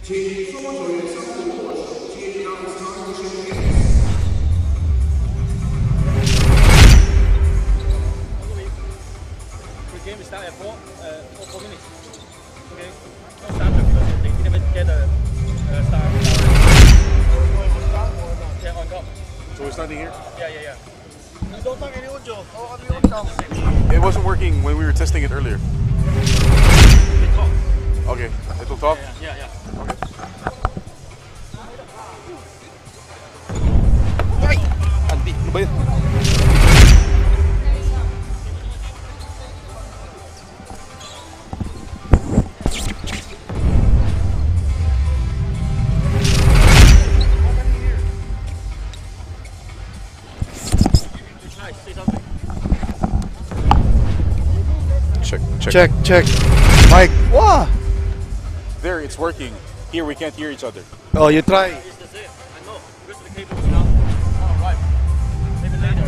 Game is start at 4 minutes. Okay, don't start because they didn't get a start. Yeah, on top. So we're starting here? Yeah. It wasn't working when we were testing it earlier. Okay, it will talk? Yeah. Okay. Right. Ano ba yun? Check. Mike. Wow. There, it's working. Here, we can't hear each other. Oh, you try. It's the same. I know. Because the cable is now. Alright. Maybe later.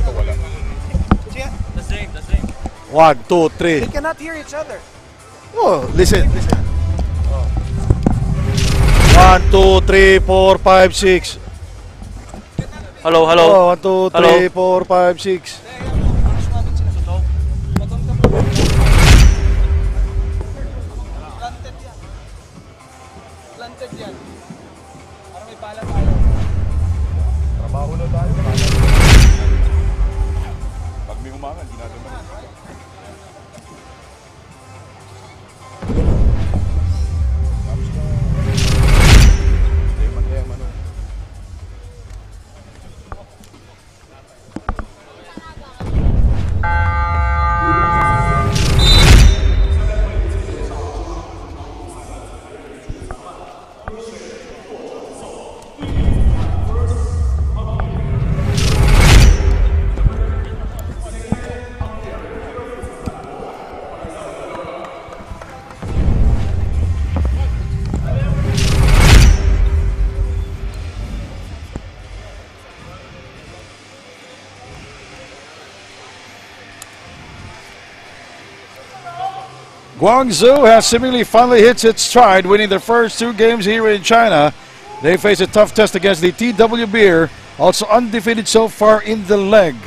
Ito wala. The same. 1, 2, 3. They cannot hear each other. Oh, listen. 1, 2, 3, 4, 5, 6. Hello. Oh, 1, 2, 3, 4, 5, 6. Planted yan. Parang may pala tayo. Trabaho na tayo. Pag may umangan, ginagawa. Guangzhou has seemingly finally hit its stride, winning their first 2 games here in China. They face a tough test against the TW Beer, also undefeated so far in the leg.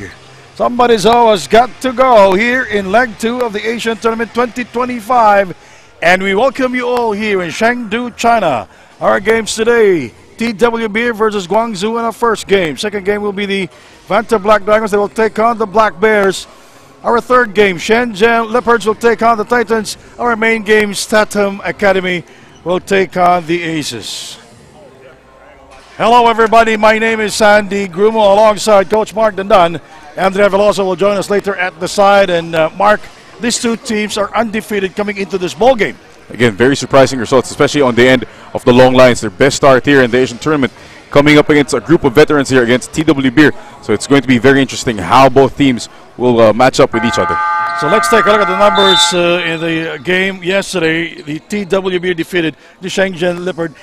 Somebody's always got to go here in leg 2 of the Asian Tournament 2025. And we welcome you all here in Chengdu, China. Our games today, TW Beer versus Guangzhou in our first game. Second game will be the Vanta Black Dragons. They will take on the Black Bears. Our third game, Shenzhen Leopards will take on the Titans. Our main game, Statham Academy, will take on the Aces. Hello everybody, my name is Sandy Grumo alongside Coach Mark Dandan. Andrea Veloso will join us later at the side. And Mark, these 2 teams are undefeated coming into this ball game. Again, very surprising results, especially on the end of the long lines. Their best start here in the Asian Tournament, coming up against a group of veterans here against TW Beer. So it's going to be very interesting how both teams will match up with each other. So let's take a look at the numbers in the game yesterday. The TW Beer defeated the Shenzhen Leopard.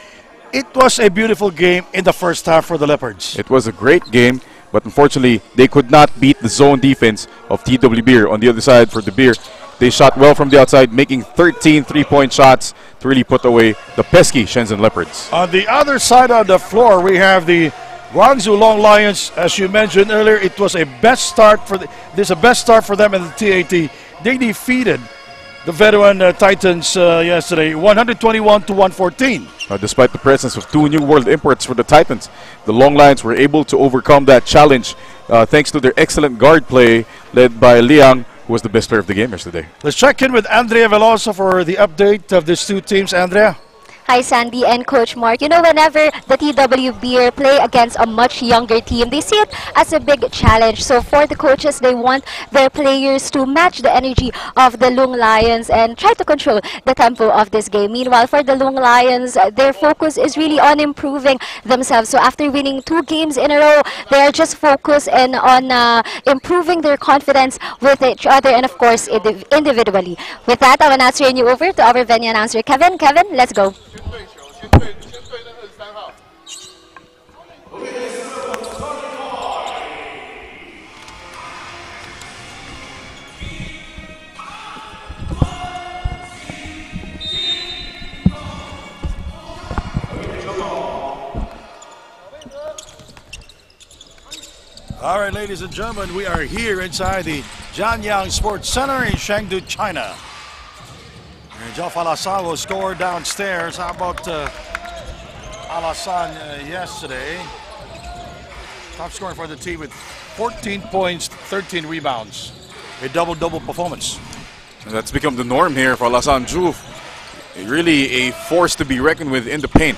It was a beautiful game in the first half for the Leopards. It was a great game, but unfortunately, they could not beat the zone defense of TW Beer. On the other side, for the Beer, they shot well from the outside, making 13 3-point shots to really put away the pesky Shenzhen Leopards. On the other side of the floor, we have the Guangzhou Long Lions. As you mentioned earlier, it was a best start for them in the TAT. They defeated the veteran Titans yesterday, 121-114. Despite the presence of 2 new world imports for the Titans, the Long Lions were able to overcome that challenge thanks to their excellent guard play led by Liang, who was the best player of the game yesterday. Let's check in with Andrea Veloso for the update of these 2 teams. Andrea? Hi, Sandy and Coach Mark. You know, whenever the TW Beer play against a much younger team, they see it as a big challenge. So for the coaches, they want their players to match the energy of the Long Lions and try to control the tempo of this game. Meanwhile, for the Long Lions, their focus is really on improving themselves. So after winning 2 games in a row, they are just focused on improving their confidence with each other and, of course, individually. With that, I will now turn you over to our venue announcer, Kevin. Kevin, let's go. 先对23号。All right, ladies and gentlemen, we are here inside the JIANYANG Sports Center in Chengdu, China. And Jeff Alassane will score downstairs. How about Alassane yesterday? Top scorer for the team with 14 points, 13 rebounds. A double-double performance. And that's become the norm here for Alassane Diouf. Really a force to be reckoned with in the paint.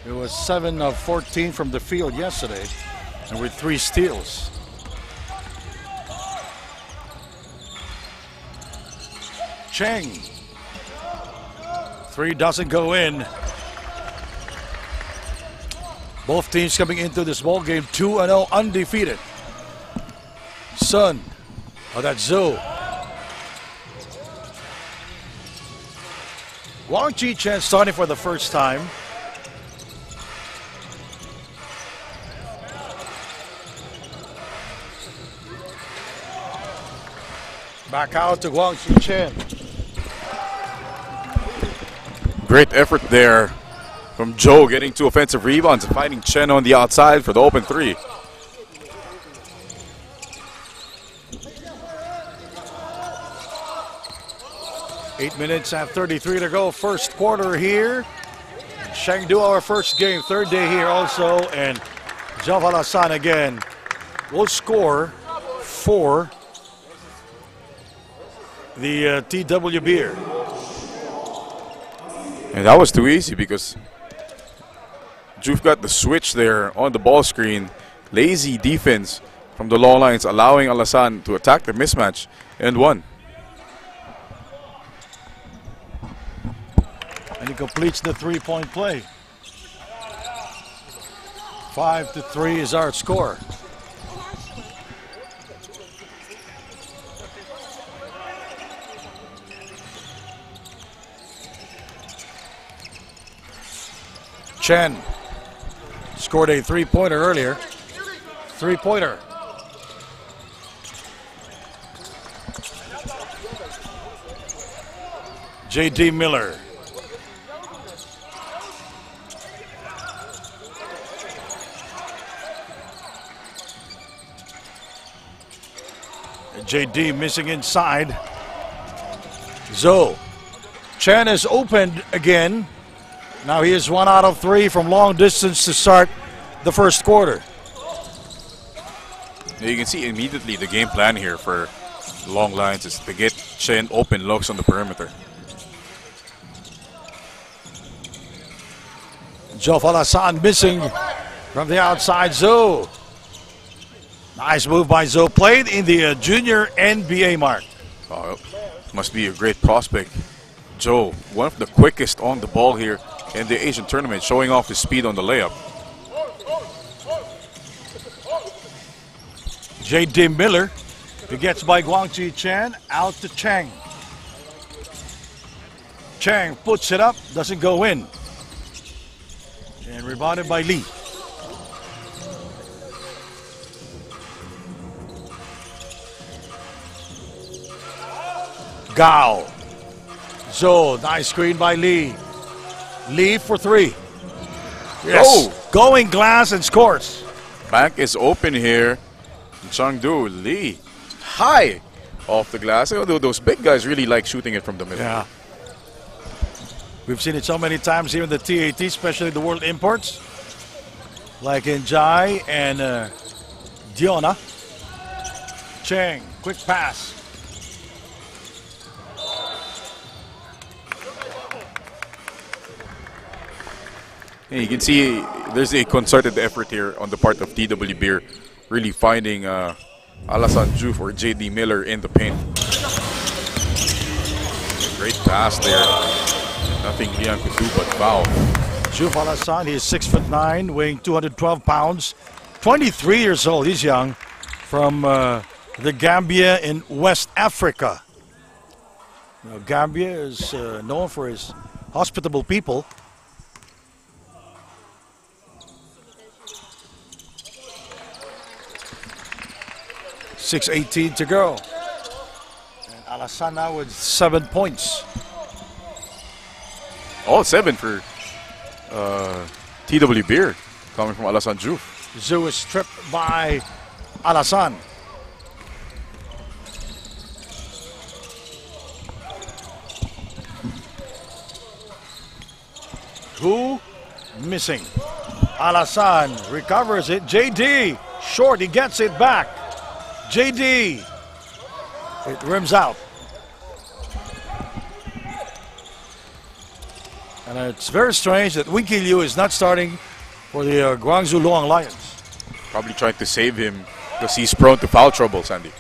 It was 7 of 14 from the field yesterday, and with 3 steals. Cheng. 3 doesn't go in. Both teams coming into this ball game 2-0 undefeated. Sun. Oh, that's Zhou. Guangzhou starting for the first time. Back out to Guangzhou Chen. Great effort there from Zhou, getting 2 offensive rebounds and finding Chen on the outside for the open 3. Eight minutes and 33 to go. First quarter here. Chengdu, our first game, third day here also. And Jeff Alassane again will score for the TW Beer. And that was too easy because Diouf got the switch there on the ball screen. Lazy defense from the long lines, allowing Alassane to attack the mismatch and won. And he completes the 3-point play. 5-3 is our score. Chen scored a 3-pointer earlier. 3-pointer. J.D. Miller. J.D. missing inside. Zhou. Chen is opened again. Now he is 1 out of 3 from long distance to start the first quarter. You can see immediately the game plan here for long lines is to get Chen open looks on the perimeter. Jeff Alassane missing from the outside. Zhou. Nice move by Zhou. Played in the junior NBA mark. Oh, must be a great prospect. Zhou, one of the quickest on the ball here in the Asian tournament, showing off his speed on the layup. J.D. Miller, he gets by Guangzhou Chen, out to Cheng. Cheng puts it up, doesn't go in. And rebounded by Lee. Gao. Zhou, nice screen by Lee. Lee for 3. Yes. Oh. Going glass and scores. Bank is open here. Chengdu, Lee, high off the glass. Although those big guys really like shooting it from the middle. Yeah. We've seen it so many times here in the TAT, especially the World Imports. Like in Jai and Diona. Cheng, quick pass. And you can see there's a concerted effort here on the part of TW Beer, really finding Alassane Diouf or J.D. Miller in the paint. Great pass there. Nothing Lian could do but foul. Diouf Alassane, he is 6'9", weighing 212 pounds. 23 years old, he's young. From the Gambia in West Africa. Now, Gambia is known for his hospitable people. .618 to go. And Alassane now with 7 points. All 7 for TW Beer coming from Alassane Diouf. Zhou is stripped by Alassane. Who missing? Alassane recovers it. JD short, he gets it back. JD, it rims out. And it's very strange that Winky Liu is not starting for the Guangzhou Luang Lions. Probably trying to save him because he's prone to foul trouble, Sandy.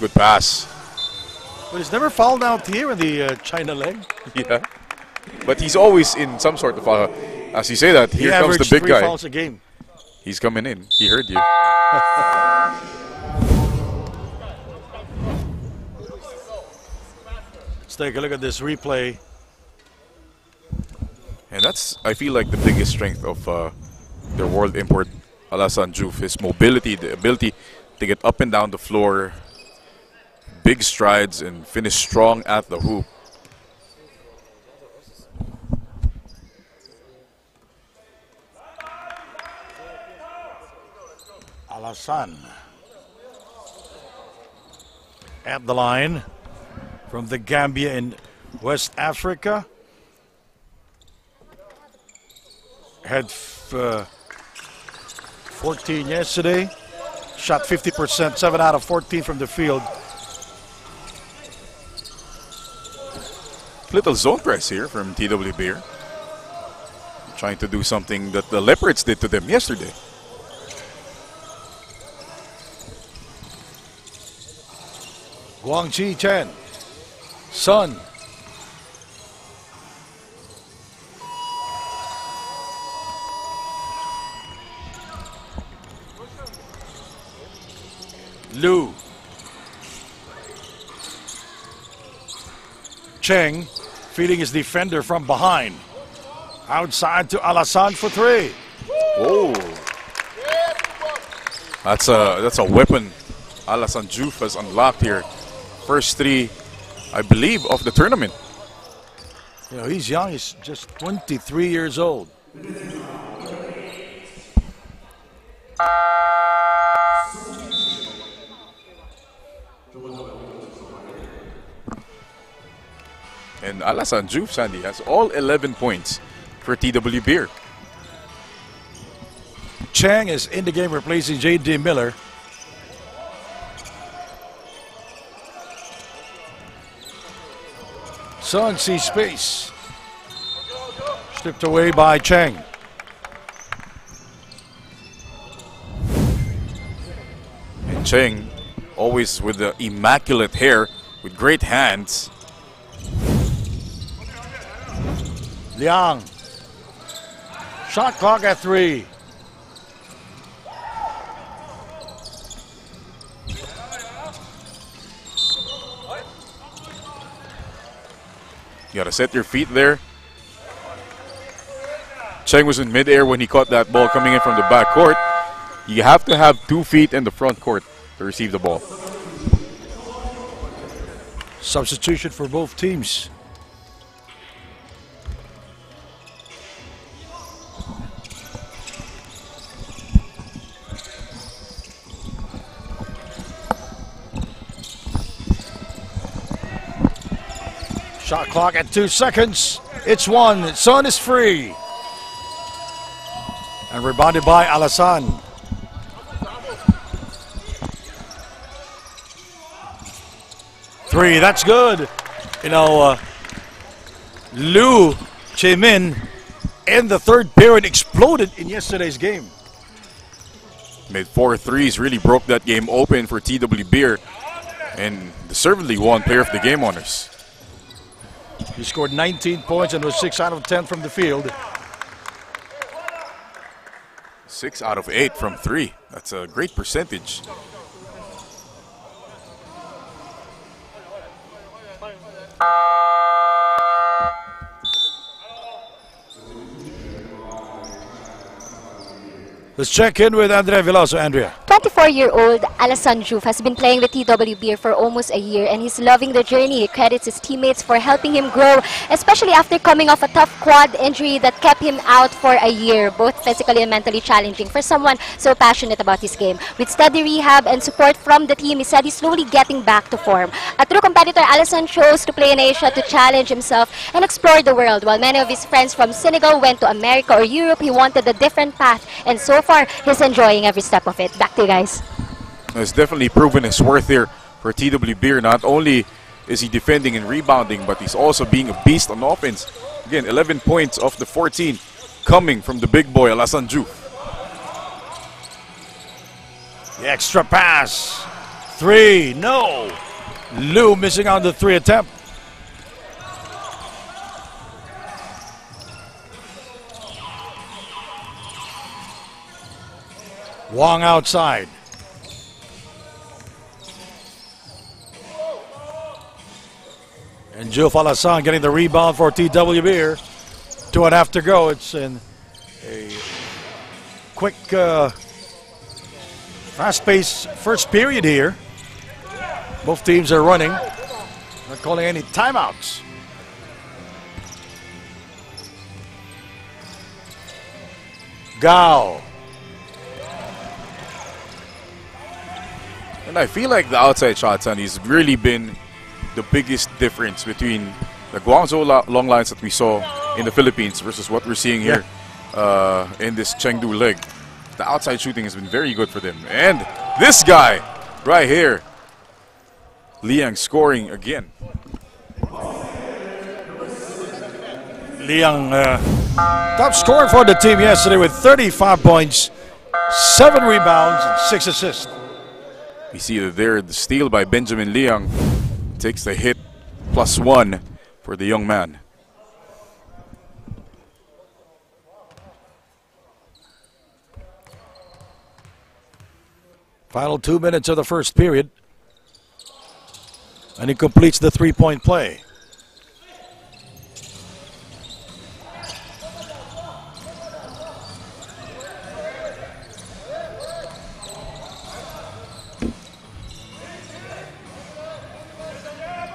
Good pass. But he's never fouled out here in the China leg. Yeah. But he's always in some sort of foul. As you say that, here comes the big 3 guy. fouls a game. He's coming in. He heard you. Let's take a look at this replay. And that's, I feel like, the biggest strength of their world import, Alassane Diouf. His mobility, the ability to get up and down the floor, big strides, and finish strong at the hoop. Alassane at the line from the Gambia in West Africa. Had 14 yesterday. Shot 50%, 7 out of 14 from the field. Little zone press here from TW Beer. Trying to do something that the Leopards did to them yesterday. Guangzhou Chen. Sun. Liu. Cheng feeding his defender from behind. Outside to Alassane for 3. Whoa. That's a weapon Alassane Diouf has unlocked here. First 3, I believe, of the tournament. You know, he's young. He's just 23 years old. And Alassane Diouf, Sandy, has all 11 points for TW Beer. Cheng is in the game replacing J.D. Miller. Sun sees space. Stripped away by Cheng. And Cheng, always with the immaculate hair, with great hands. Liang. Shot clock at 3. You gotta set your feet there. Cheng was in midair when he caught that ball coming in from the back court. You have to have 2 feet in the front court to receive the ball. Substitution for both teams. Shot clock at 2 seconds. It's 1. Sun is free. And rebounded by Alassane. Three, that's good. You know, Liu Chemin in the third period exploded in yesterday's game. Made 4 threes, really broke that game open for TW Beer. And deservedly won Player of the Game honors. He scored 19 points and was 6 out of 10 from the field. 6 out of 8 from 3. That's a great percentage. Let's check in with Andrea Veloso. Andrea. 24-year-old Alassane has been playing with TWBR for almost a year and he's loving the journey. He credits his teammates for helping him grow, especially after coming off a tough quad injury that kept him out for a year, both physically and mentally challenging for someone so passionate about his game. With steady rehab and support from the team, he said he's slowly getting back to form. A true competitor, Alassane chose to play in Asia to challenge himself and explore the world. While many of his friends from Senegal went to America or Europe, he wanted a different path, and so far, he's enjoying every step of it. Back to you guys. Has definitely proven his worth here for TWBR. Not only is he defending and rebounding, but he's also being a beast on offense. Again, 11 points off the 14 coming from the big boy, Alassane. The extra pass. 3, no. Liu missing on the 3 attempt. Wang outside. And Jules Alassane getting the rebound for TWBR. 2.5 to go. It's in a quick, fast-paced first period here. Both teams are running. Not calling any timeouts. Gao. And I feel like the outside shots, and he's really been the biggest difference between the Guangzhou long lines that we saw in the Philippines versus what we're seeing here in this Chengdu leg. The outside shooting has been very good for them. And this guy right here, Liang scoring again. Liang, top scorer for the team yesterday with 35 points, 7 rebounds, and 6 assists. We see that there, the steal by Benjamin Liang takes the hit, +1 for the young man. Final 2 minutes of the first period. And he completes the 3-point play.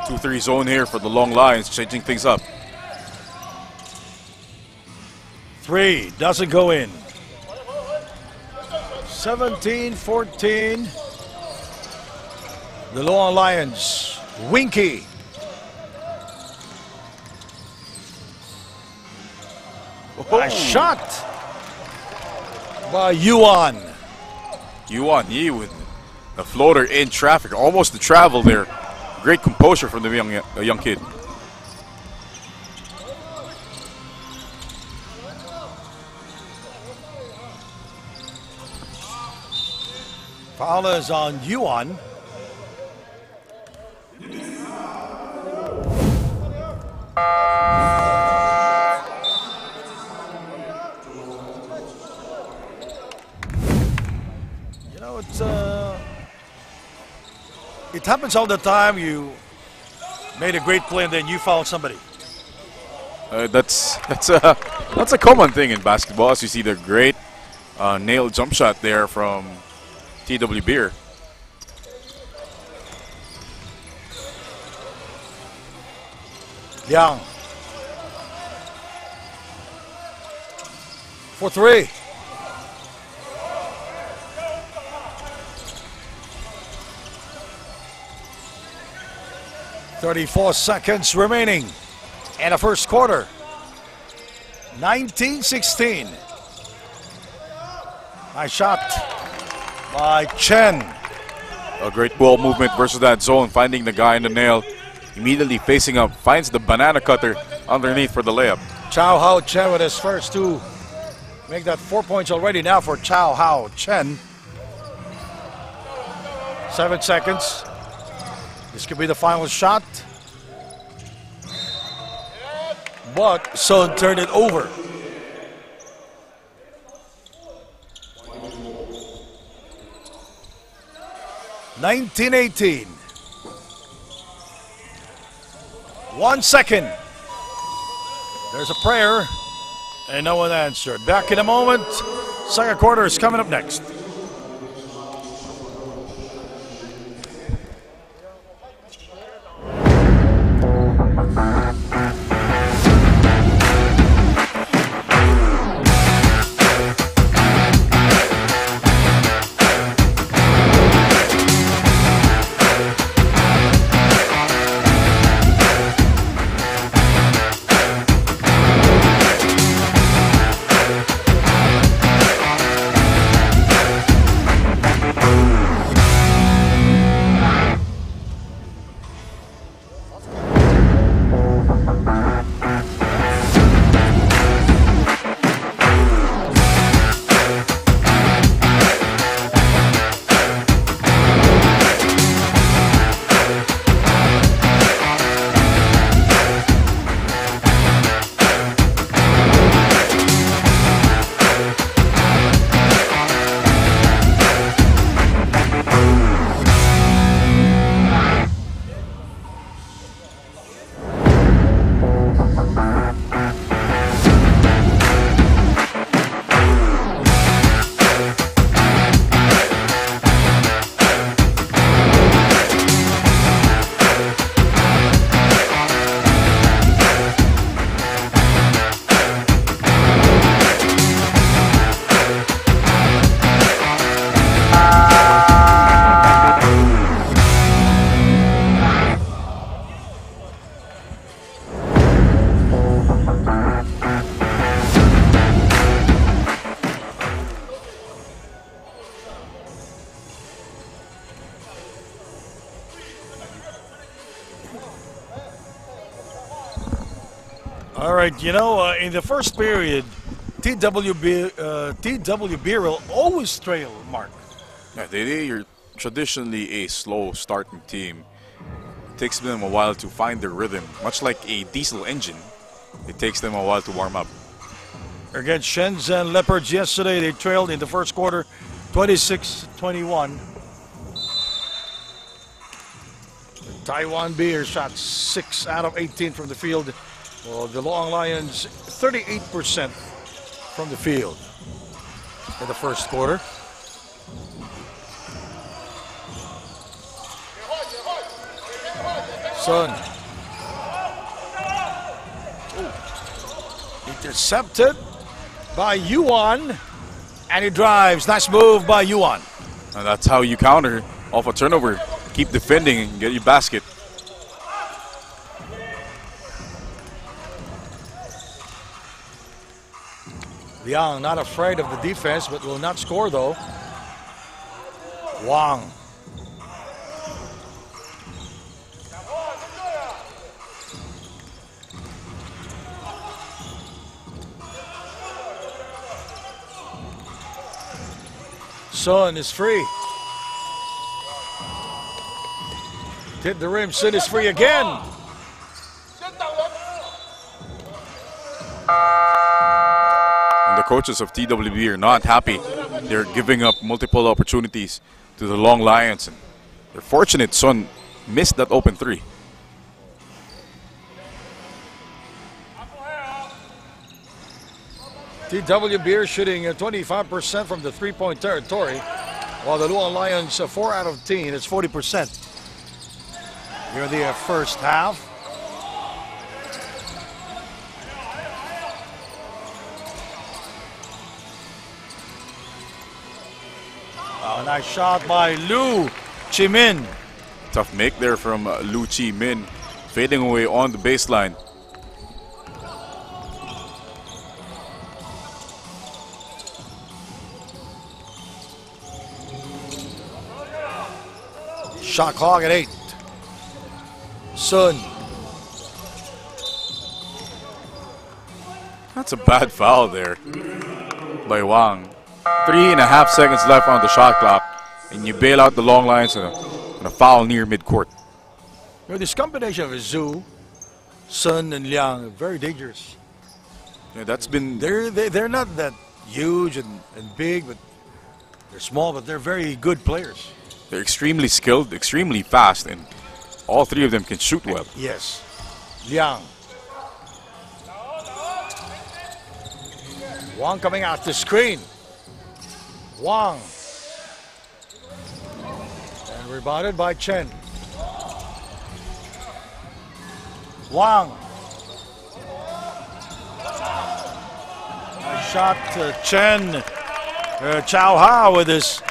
Two-three zone here for the long lines, changing things up. 3 doesn't go in. 17-14. The Long Lions. Winky. A shot by Yuan. Yuan Yi with a floater in traffic, almost the travel there. Great composure from the young kid. Foul is on Yuan. You know, it happens all the time. You made a great play and then you fouled somebody. That's a common thing in basketball. As you see the great nail jump shot there from TWBR. Liang. For 3. .34 seconds remaining in the first quarter. 19-16. Nice shot by Chen. A great ball movement versus that zone, finding the guy in the nail. Immediately facing up, finds the banana cutter underneath for the layup. Chow Hao Chen with his first 2. Make that 4 points already now for Chow Hao Chen. 7 seconds. This could be the final shot. But Son turned it over. (19-18). 1 second. There's a prayer, and no one answered. Back in a moment. Second quarter is coming up next. All right, you know, in the first period, TWB will always trail, Mark. Yeah, they are traditionally a slow starting team. It takes them a while to find their rhythm. Much like a diesel engine, it takes them a while to warm up. Against Shenzhen Leopards yesterday, they trailed in the first quarter 26-21. Taiwan Beer shot 6 out of 18 from the field. Well, the Long Lions 38% from the field in the first quarter. Sun. Intercepted by Yuan. And he drives. Nice move by Yuan. And that's how you counter off a turnover. Keep defending and get your basket. Liang not afraid of the defense, but will not score though. Wang. Sun is free. Hit the rim. Sun is free again. The coaches of TWB are not happy. They're giving up multiple opportunities to the Long Lions. And they're fortunate Sun missed that open three. TWB are shooting 25% from the three-point territory, while the Long Lions 4 out of 10. It's 40%. Here in the first half. A nice shot by Lu Chi-min. Tough make there from Lu Chi-min, fading away on the baseline. Shot clock at 8. Sun. That's a bad foul there by Wang. 3.5 seconds left on the shot clock, and you bail out the Long Lions on a foul near midcourt. You know, this combination of Zhu, Sun, and Liang are very dangerous. Yeah, that's been They're not that huge and big, but they're small, but they're very good players. they're extremely skilled, extremely fast, and all three of them can shoot well. Yes. Liang. Wang coming out the screen. Wang. And rebounded by Chen. Wang. Nice shot to Chen. Chow Ha with his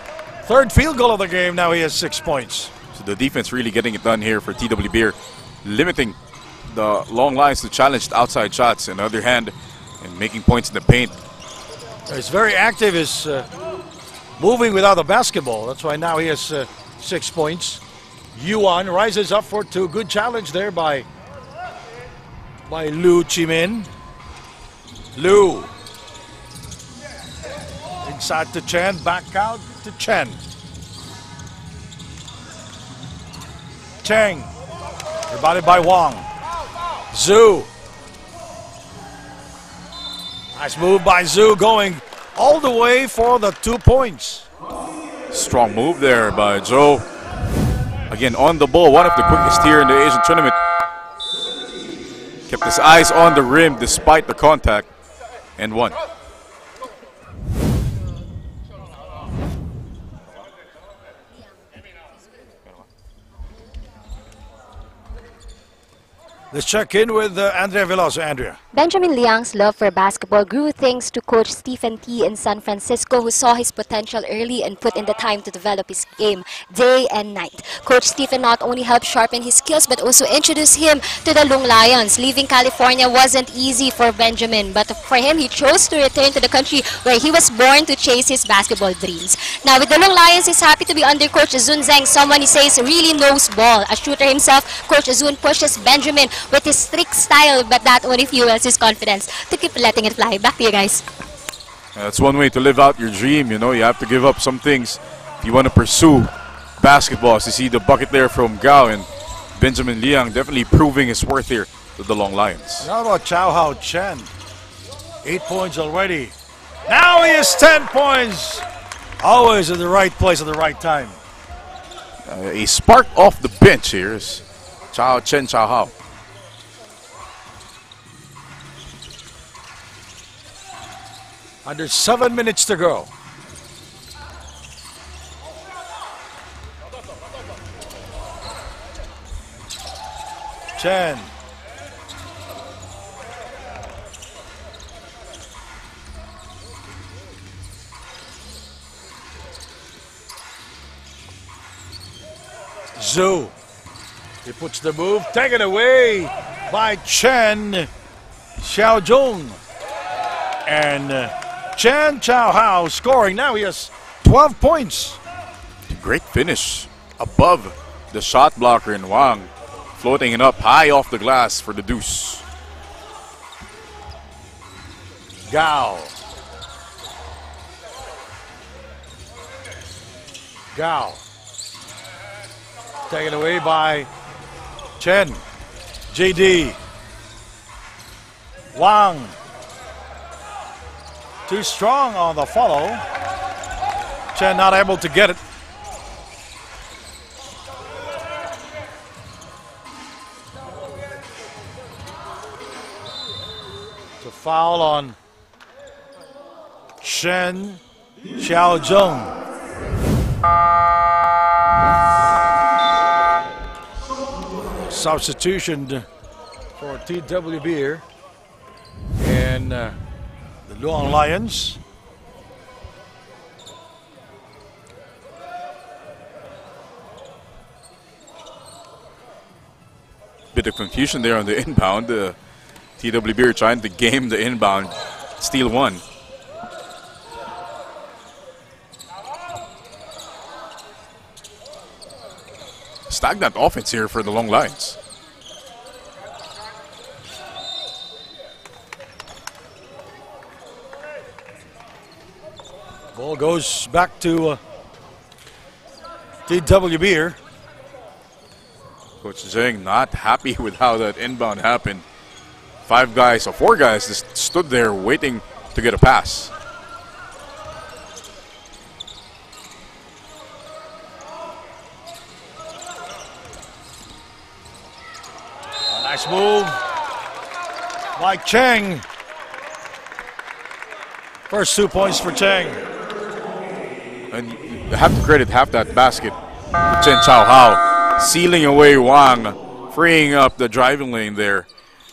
third field goal of the game. Now he has 6 points. So the defense really getting it done here for TWB, limiting the Long Lions to challenge outside shots. On the other hand, and making points in the paint. He's very active. He's moving without the basketball. That's why now he has 6 points. Yuan rises up for 2. Good challenge there by Lu Chi-min. Lu. Inside to Chen. Back out to Chen. Cheng. Rebounded by Wang. Zhu. Nice move by Zhu, going all the way for the 2 points. Strong move there by Joe. Again, on the ball, one of the quickest here in the Asian tournament. Kept his eyes on the rim despite the contact, and won. Let's check in with Andrea Veloso. Andrea. Benjamin Liang's love for basketball grew thanks to Coach Stephen T. in San Francisco, who saw his potential early and put in the time to develop his game day and night. Coach Stephen not only helped sharpen his skills but also introduced him to the Long Lions. Leaving California wasn't easy for Benjamin, but for him, he chose to return to the country where he was born to chase his basketball dreams. Now with the Long Lions, he's happy to be under Coach Zun Zheng, someone he says really knows ball. A shooter himself, Coach Zun pushes Benjamin with his strict style, but that only fuels his confidence to keep letting it fly. Back to you guys. That's one way to live out your dream, you know. You have to give up some things if you want to pursue basketball. As you see the bucket there from Gao, and Benjamin Liang definitely proving his worth here to the Long Lions. How about Chao Hao Chen? 8 points already. Now he has 10 points. Always in the right place at the right time. A spark off the bench here is Chao Chen Chao Hao. Under 7 minutes to go. Chen. Zhou. He puts the move, taken away by Chen Xiaozhong. And Chen Chao Hao scoring. Now he has 12 points. Great finish above the shot blocker in Wang. Floating it up high off the glass for the deuce. Gao. Gao. Taken away by Chen. JD. Wang. Too strong on the follow. Chen not able to get it. It's a foul on Chen Xiaozhong. Substitution for TWB here. And the Long Lions. Bit of confusion there on the inbound. TWB are trying to game the inbound. Steal one. Stagnant offense here for the Long Lions. Ball goes back to TWB here. Coach Zheng not happy with how that inbound happened. 5 guys or 4 guys just stood there waiting to get a pass. A nice move by Cheng. First 2 points for Cheng. And you have to credit half that basket to Chen Chao Hao, sealing away Wang, freeing up the driving lane there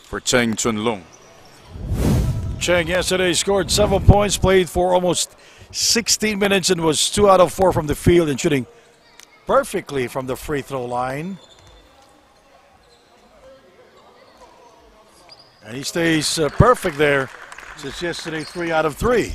for Cheng Chun-Lung. Cheng yesterday scored 7 points, played for almost 16 minutes and was 2 out of 4 from the field and shooting perfectly from the free throw line. And he stays perfect there since yesterday, 3 out of 3.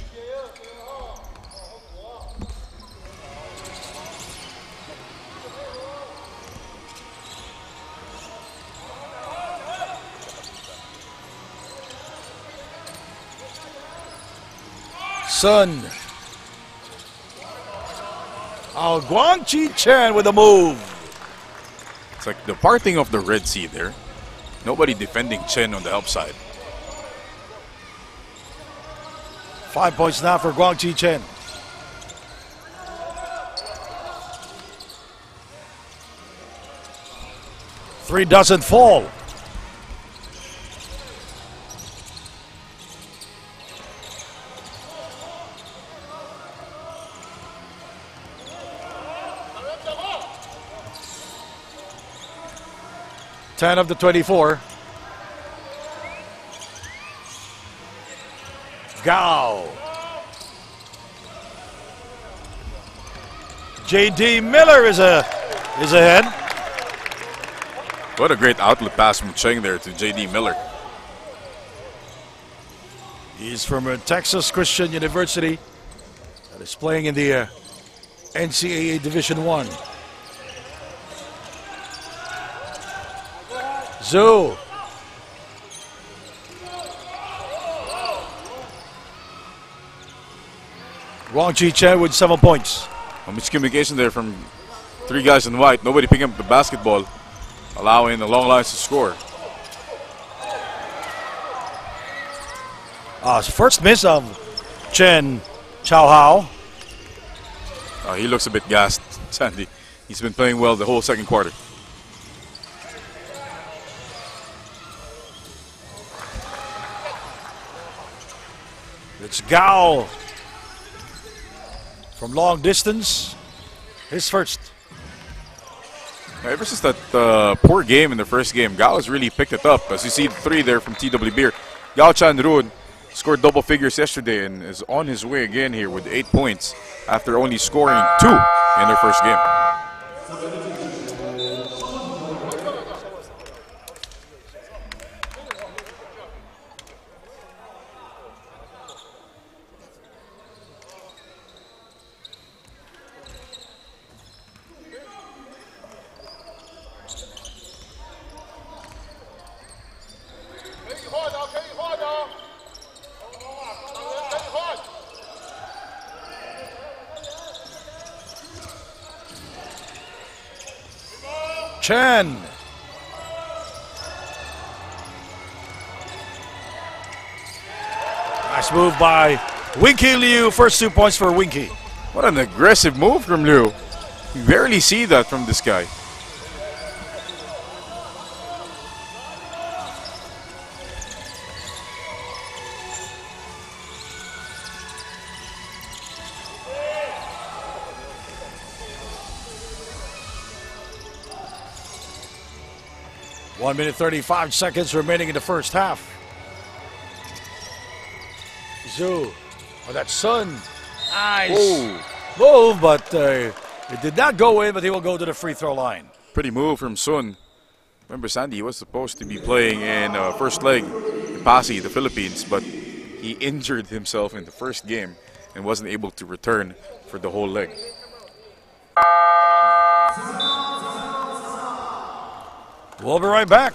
Sun. Oh, Guangzhou Chen with a move. It's like the parting of the Red Sea there. Nobody defending Chen on the help side. 5 points now for Guangzhou Chen. Three doesn't fall. Ten of the 24. Gao. JD Miller is ahead. What a great outlet pass from Cheng there to JD Miller. He's from Texas Christian University that is playing in the NCAA Division I. Zhou Guangzhou Chen with 7 points. A miscommunication there from 3 guys in white. Nobody picking up the basketball, allowing the long lines to score. First miss of Chen Chao Hao. He looks a bit gassed, Sandy. He's been playing well the whole second quarter. It's Gao from long distance. His first. Ever since that poor game in the first game, Gao has really picked it up. As you see the 3 there from TW Beer. Yao Chan Run scored double figures yesterday and is on his way again here with 8 points after only scoring 2 in their first game. Chen. Nice move by Winky Liu. First 2 points for Winky. What an aggressive move from Liu. You rarely see that from this guy. One minute 35 seconds remaining in the first half. Zhu. Oh, that's Sun. Nice move, but it did not go in, but he will go to the free throw line. Pretty move from Sun. Remember, Sandy, he was supposed to be playing in first leg in Pasig, the Philippines, but he injured himself in the first game and wasn't able to return for the whole leg. We'll be right back.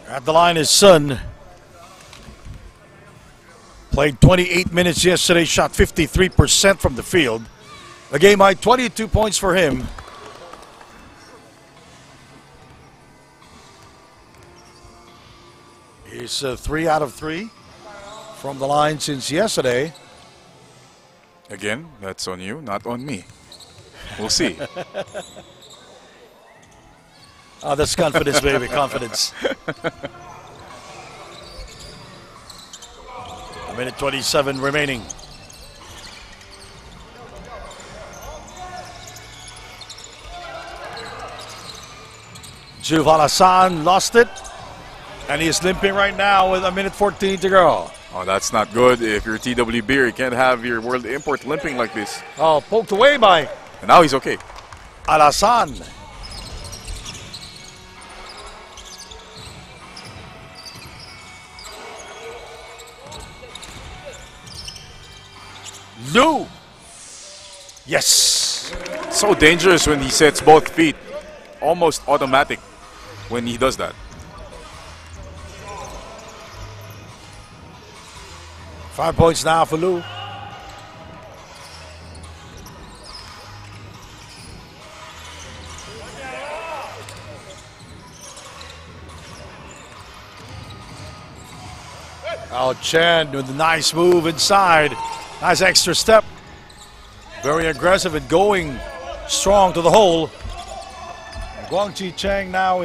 At the line is Sun. Played 28 minutes yesterday, shot 53% from the field. A game high 22 points for him. He's 3 out of 3 from the line since yesterday. Again, that's on you, not on me. We'll see. Oh, that's confidence, baby, confidence. A minute 27 remaining. Juval Hassan lost it, and he is limping right now with a minute 14 to go. Oh, that's not good. If you're TW Beer, you can't have your world import limping like this. Oh, poked away by And now he's okay. Al-Hassan. Lu. Yes. So dangerous when he sets both feet. almost automatic when he does that. 5 points now for Lou. Oh, Chen with a nice move inside. Nice extra step. Very aggressive and going strong to the hole. Guangzhou Chen now,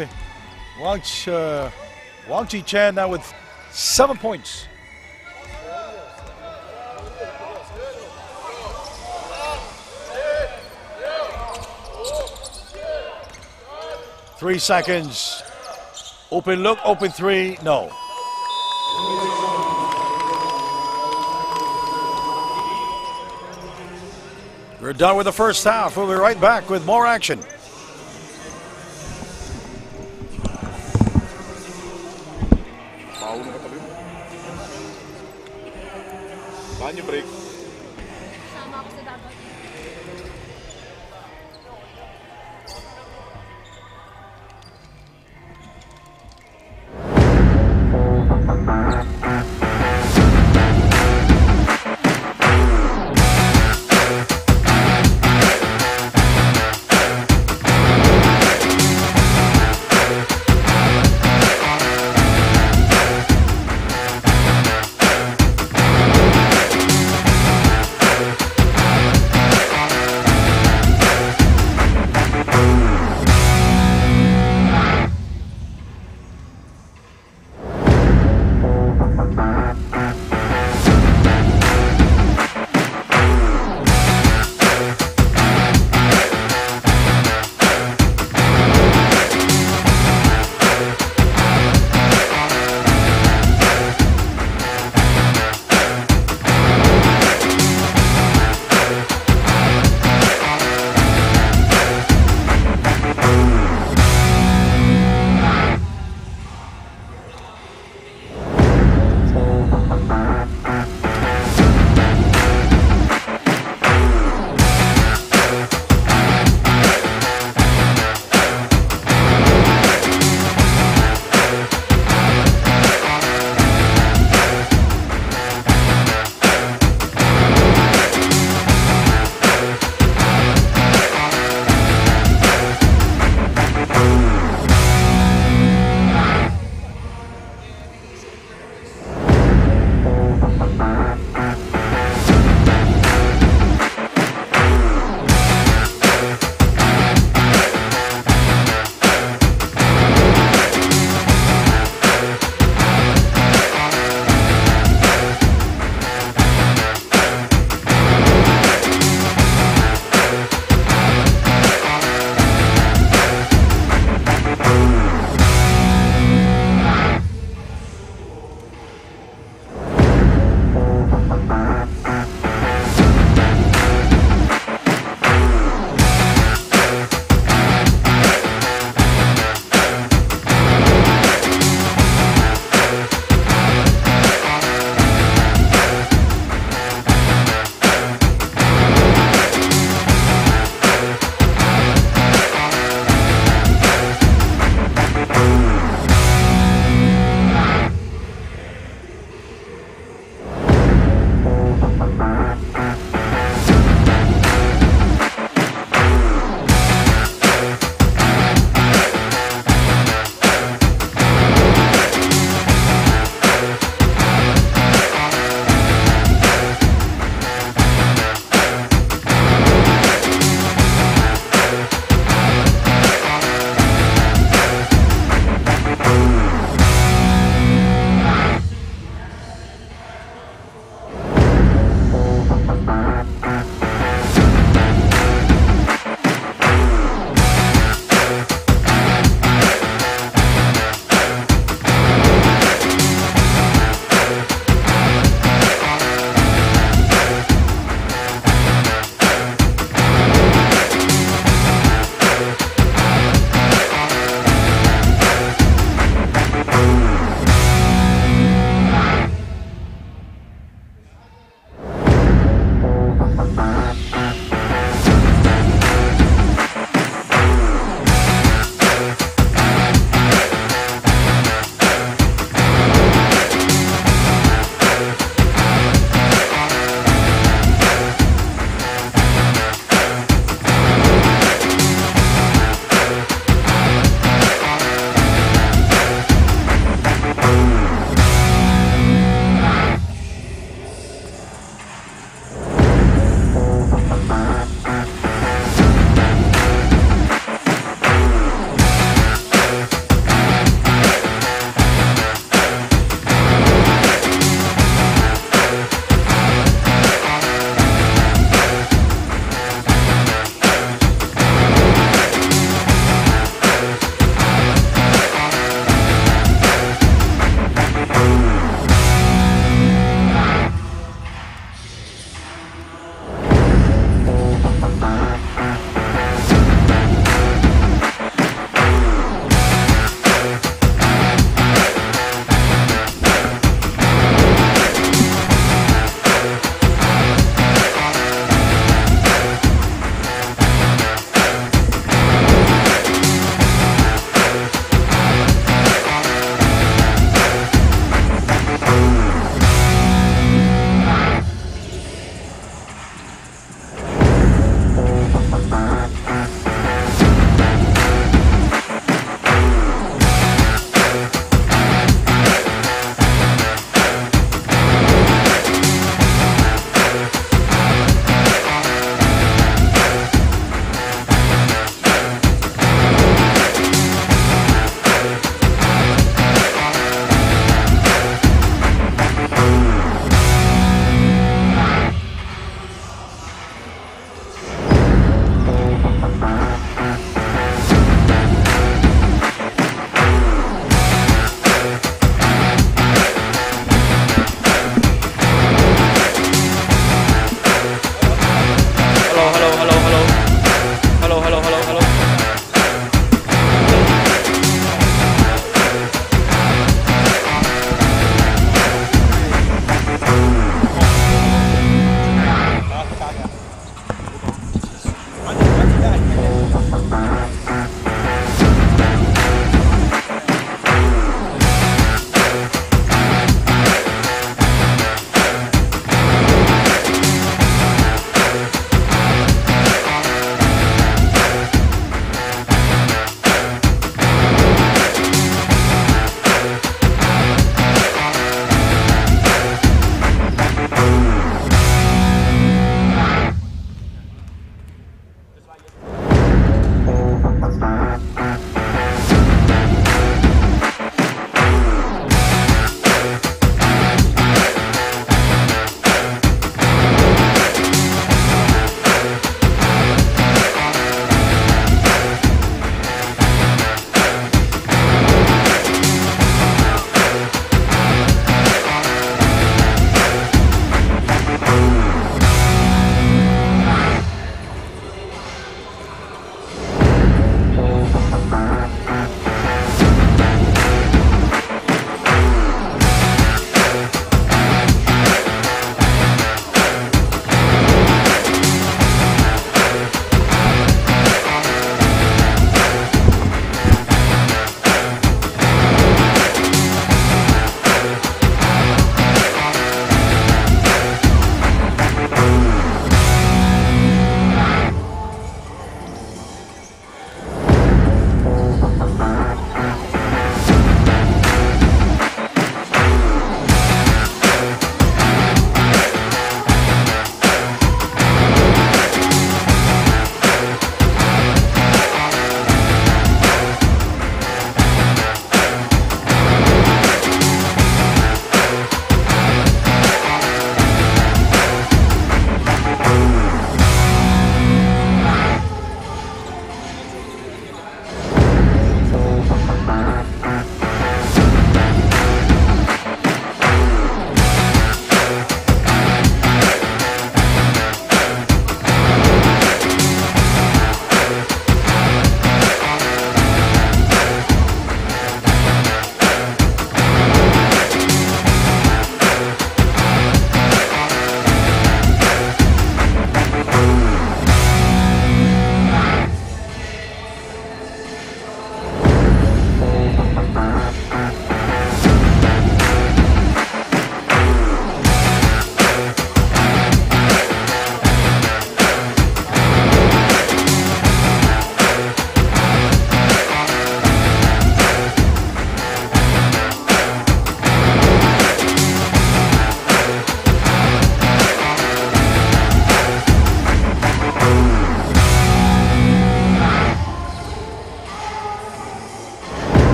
Guangzhou Chen now with 7 points. Three seconds. Open look, open three, no. We're done with the first half. We'll be right back with more action. Break.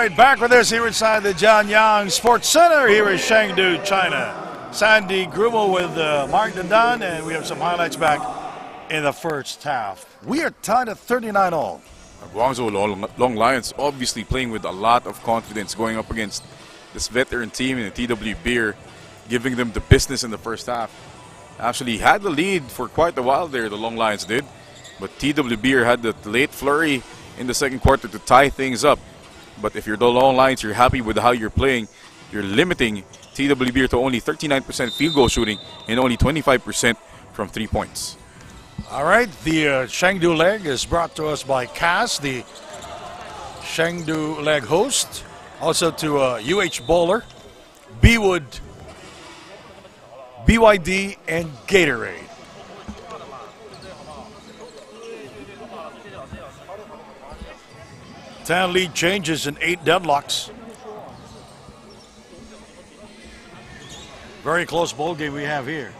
right, back with us here inside the JIANYANG Sports Center here in Chengdu, China. Sandy Grummel with Mark Dandan, and we have some highlights back in the first half. We are tied at 39 all. Guangzhou Long Lions obviously playing with a lot of confidence going up against this veteran team in the TW Beer, giving them the business in the first half. Actually had the lead for quite a while there, the Long Lions did, but TW Beer had the late flurry in the second quarter to tie things up. But if you're the Long Lions, you're happy with how you're playing. You're limiting TW Beer to only 39% field goal shooting and only 25% from 3 points. All right, the Chengdu leg is brought to us by Cass, the Chengdu leg host. Also to UH Bowler, Bewood, BYD, and Gatorade. Tan lead changes and 8 deadlocks. Very close ball game we have here.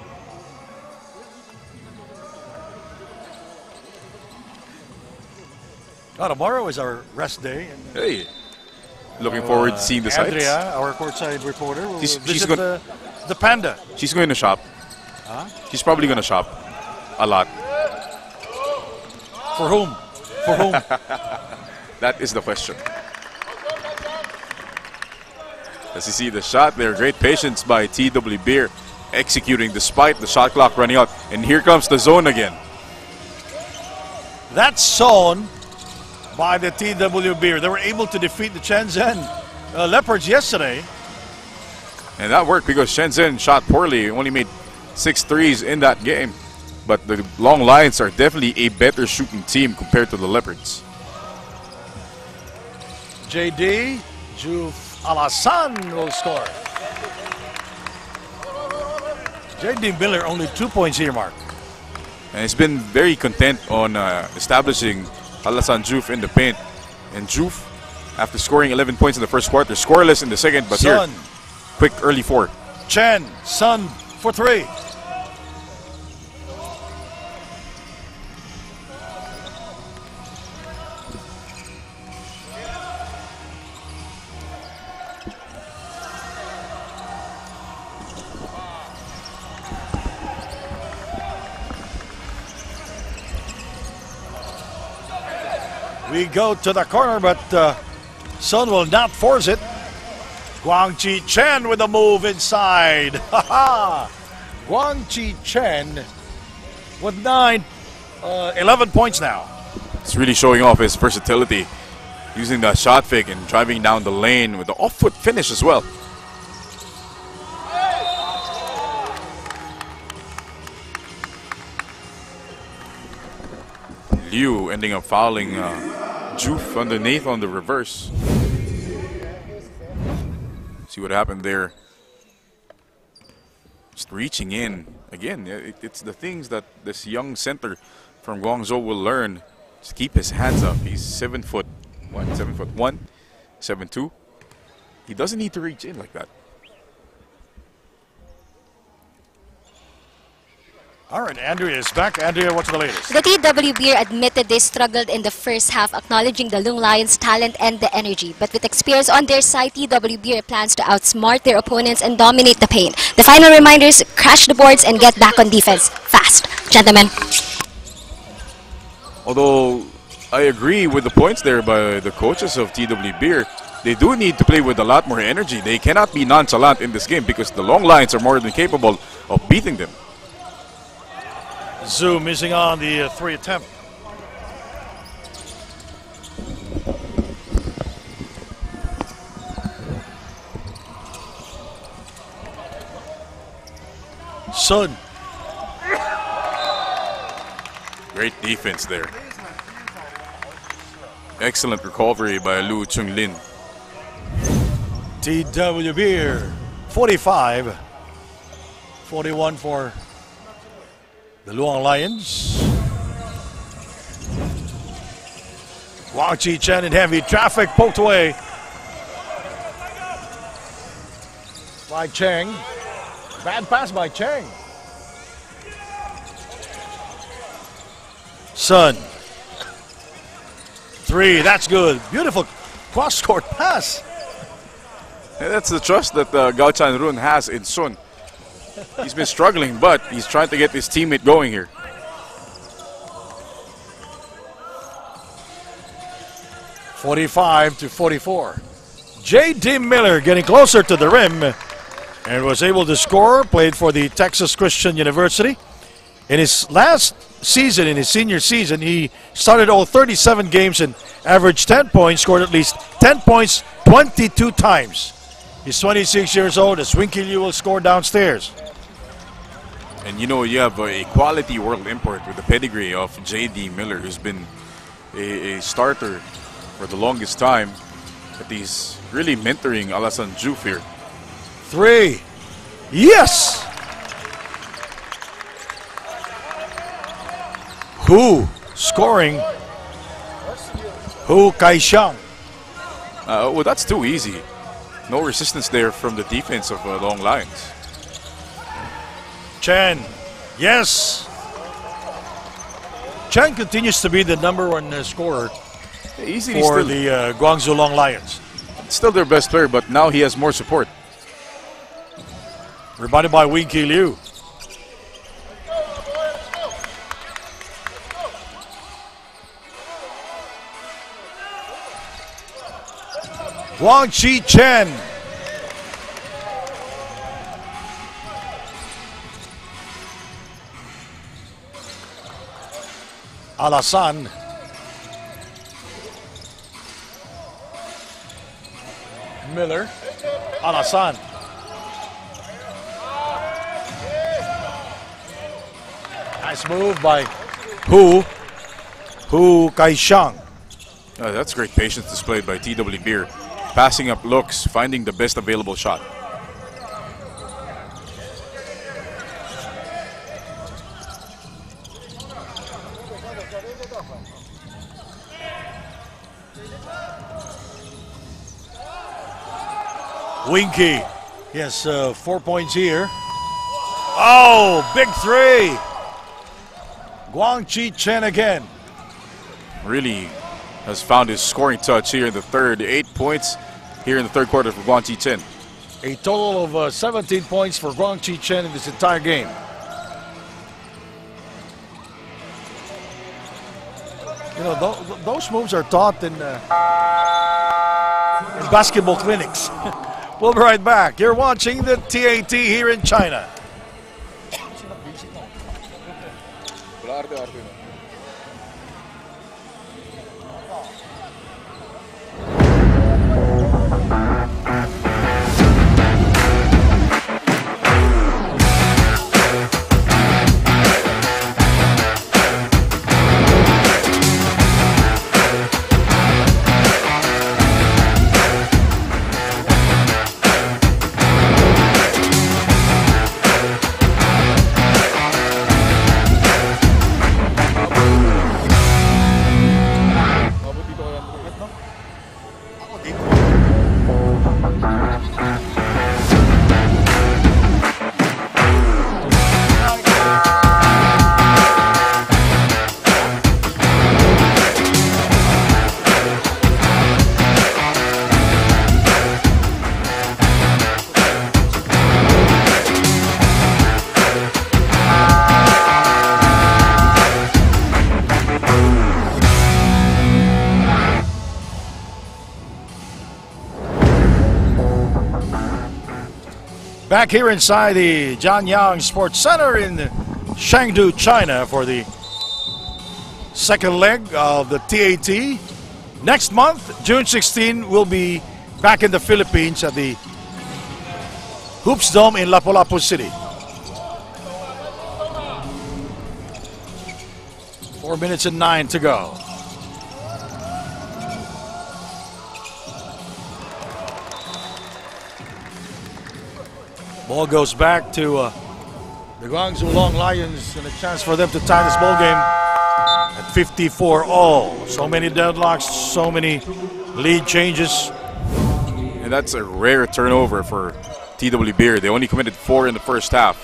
Tomorrow is our rest day. And, Hey, looking forward to seeing the sights. Andrea, our courtside reporter, will She's visit gonna- the Panda. She's going to shop. She's probably going to shop a lot. For whom? For whom? That is the question. As you see the shot there, great patience by TW Beer, executing despite the shot clock running out. And here comes the zone again. That's zone by the TW Beer. They were able to defeat the Shenzhen Leopards yesterday. And that worked because Shenzhen shot poorly, only made 6 threes in that game. But the Long Lions are definitely a better shooting team compared to the Leopards. JD, Juf Alasan will score. JD Miller only 2 points here, Mark. And he's been very content on establishing Alasan Juf in the paint. And Juf, after scoring 11 points in the first quarter, scoreless in the second, but Sun. here, quick early 4. Chen, Sun for 3. We go to the corner, but Sun will not force it. Guangzhou Chen with a move inside. Guangzhou Chen with 11 points now. It's really showing off his versatility, using the shot fake and driving down the lane with the off-foot finish as well. Liu ending up fouling Juf underneath on the reverse. See what happened there. Just reaching in. Again, it's the things that this young center from Guangzhou will learn. Just keep his hands up. He's 7 foot, what, 7'1", 7'2". He doesn't need to reach in like that. All right, Andrea is back. Andrea, what's the latest? The TW Beer admitted they struggled in the first half, acknowledging the Long Lions' talent and the energy. But with experience on their side, TW Beer plans to outsmart their opponents and dominate the paint. The final reminders: crash the boards and get back on defense fast. Gentlemen. Although I agree with the points there by the coaches of TW Beer, they do need to play with a lot more energy. They cannot be nonchalant in this game because the Long Lions are more than capable of beating them. Zhu missing on the 3 attempt. Sun. Great defense there. Excellent recovery by Lu Chung-lin. TW Beer 45. 41 for the Long Lions. Guangzhou Chen in heavy traffic, poked away by Cheng. Bad pass by Cheng. Sun. 3, that's good. Beautiful cross-court pass. And that's the trust that Gao Chanrun has in Sun. He's been struggling, but he's trying to get his teammate going here. (45-44). J.D. Miller getting closer to the rim and was able to score. Played for the Texas Christian University. In his last season, in his senior season, he started all 37 games and averaged 10 points, scored at least 10 points 22 times. He's 26 years old, as Winky Liu will score downstairs. And you know, you have a quality world import with the pedigree of J.D. Miller, who's been a starter for the longest time. But he's really mentoring Alassane Diouf here. 3. Yes! Hu scoring. Hu Kaishang. Well, that's too easy. No resistance there from the defense of Long Lions. Chen. Yes! Chen continues to be the #1 scorer Easily for still, the Guangzhou Long Lions. still their best player, but now he has more support. Rebounded by Winky Liu. Wang Chi Chen. Alassane. Miller. Alassane. Nice move by Hu Kaishang. That's great patience displayed by TW Beer. Passing up looks, finding the best available shot. Winky. He has 4 points here. Oh, big 3. Guang Chi Chen again. Really has found his scoring touch here in the third. 8 points here in the third quarter for Guang Chi Chen. A total of 17 points for Guang Chi Chen in this entire game. You know, those moves are taught in basketball clinics. We'll be right back. You're watching the TAT here in China. Back here inside the JIANYANG Sports Center in Chengdu, China for the second leg of the TAT. Next month, June 16, we'll be back in the Philippines at the Hoops Dome in Lapu-Lapu City. 4 minutes and 9 to go. Ball goes back to the Guangzhou Long Lions, and a chance for them to tie this ball game at 54-all. So many deadlocks, so many lead changes. And that's a rare turnover for TW Beer. They only committed 4 in the first half.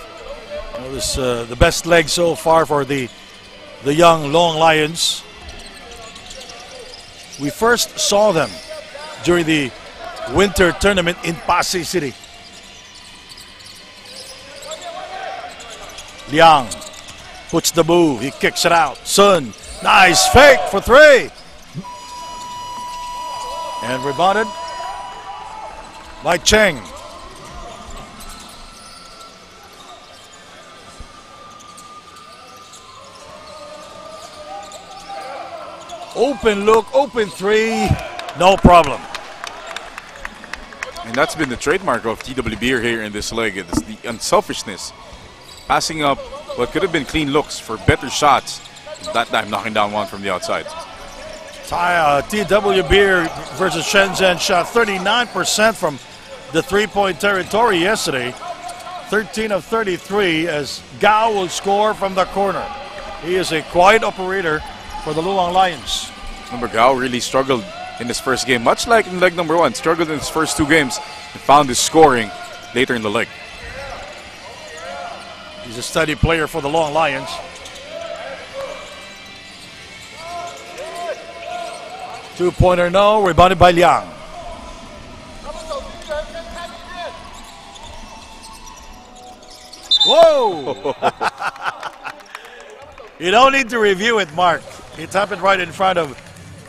This the best leg so far for the young Long Lions. We first saw them during the winter tournament in Pasay City. Liang puts the move. He kicks it out. Sun, nice fake for three. And rebounded by Cheng. Open look, open three, no problem. And that's been the trademark of TWB here in this leg. It's the unselfishness. Passing up what could have been clean looks for better shots. That time knocking down one from the outside. TWB versus Shenzhen shot 39% from the three-point territory yesterday. 13 of 33 as Gao will score from the corner. He is a quiet operator for the Luang Lions. Remember, Gao really struggled in his first game, much like in leg number one. Struggled in his first two games and found his scoring later in the leg. He's a steady player for the Luang Lions. Two-pointer no, rebounded by Liang. Whoa! You don't need to review it, Mark. It happened right in front of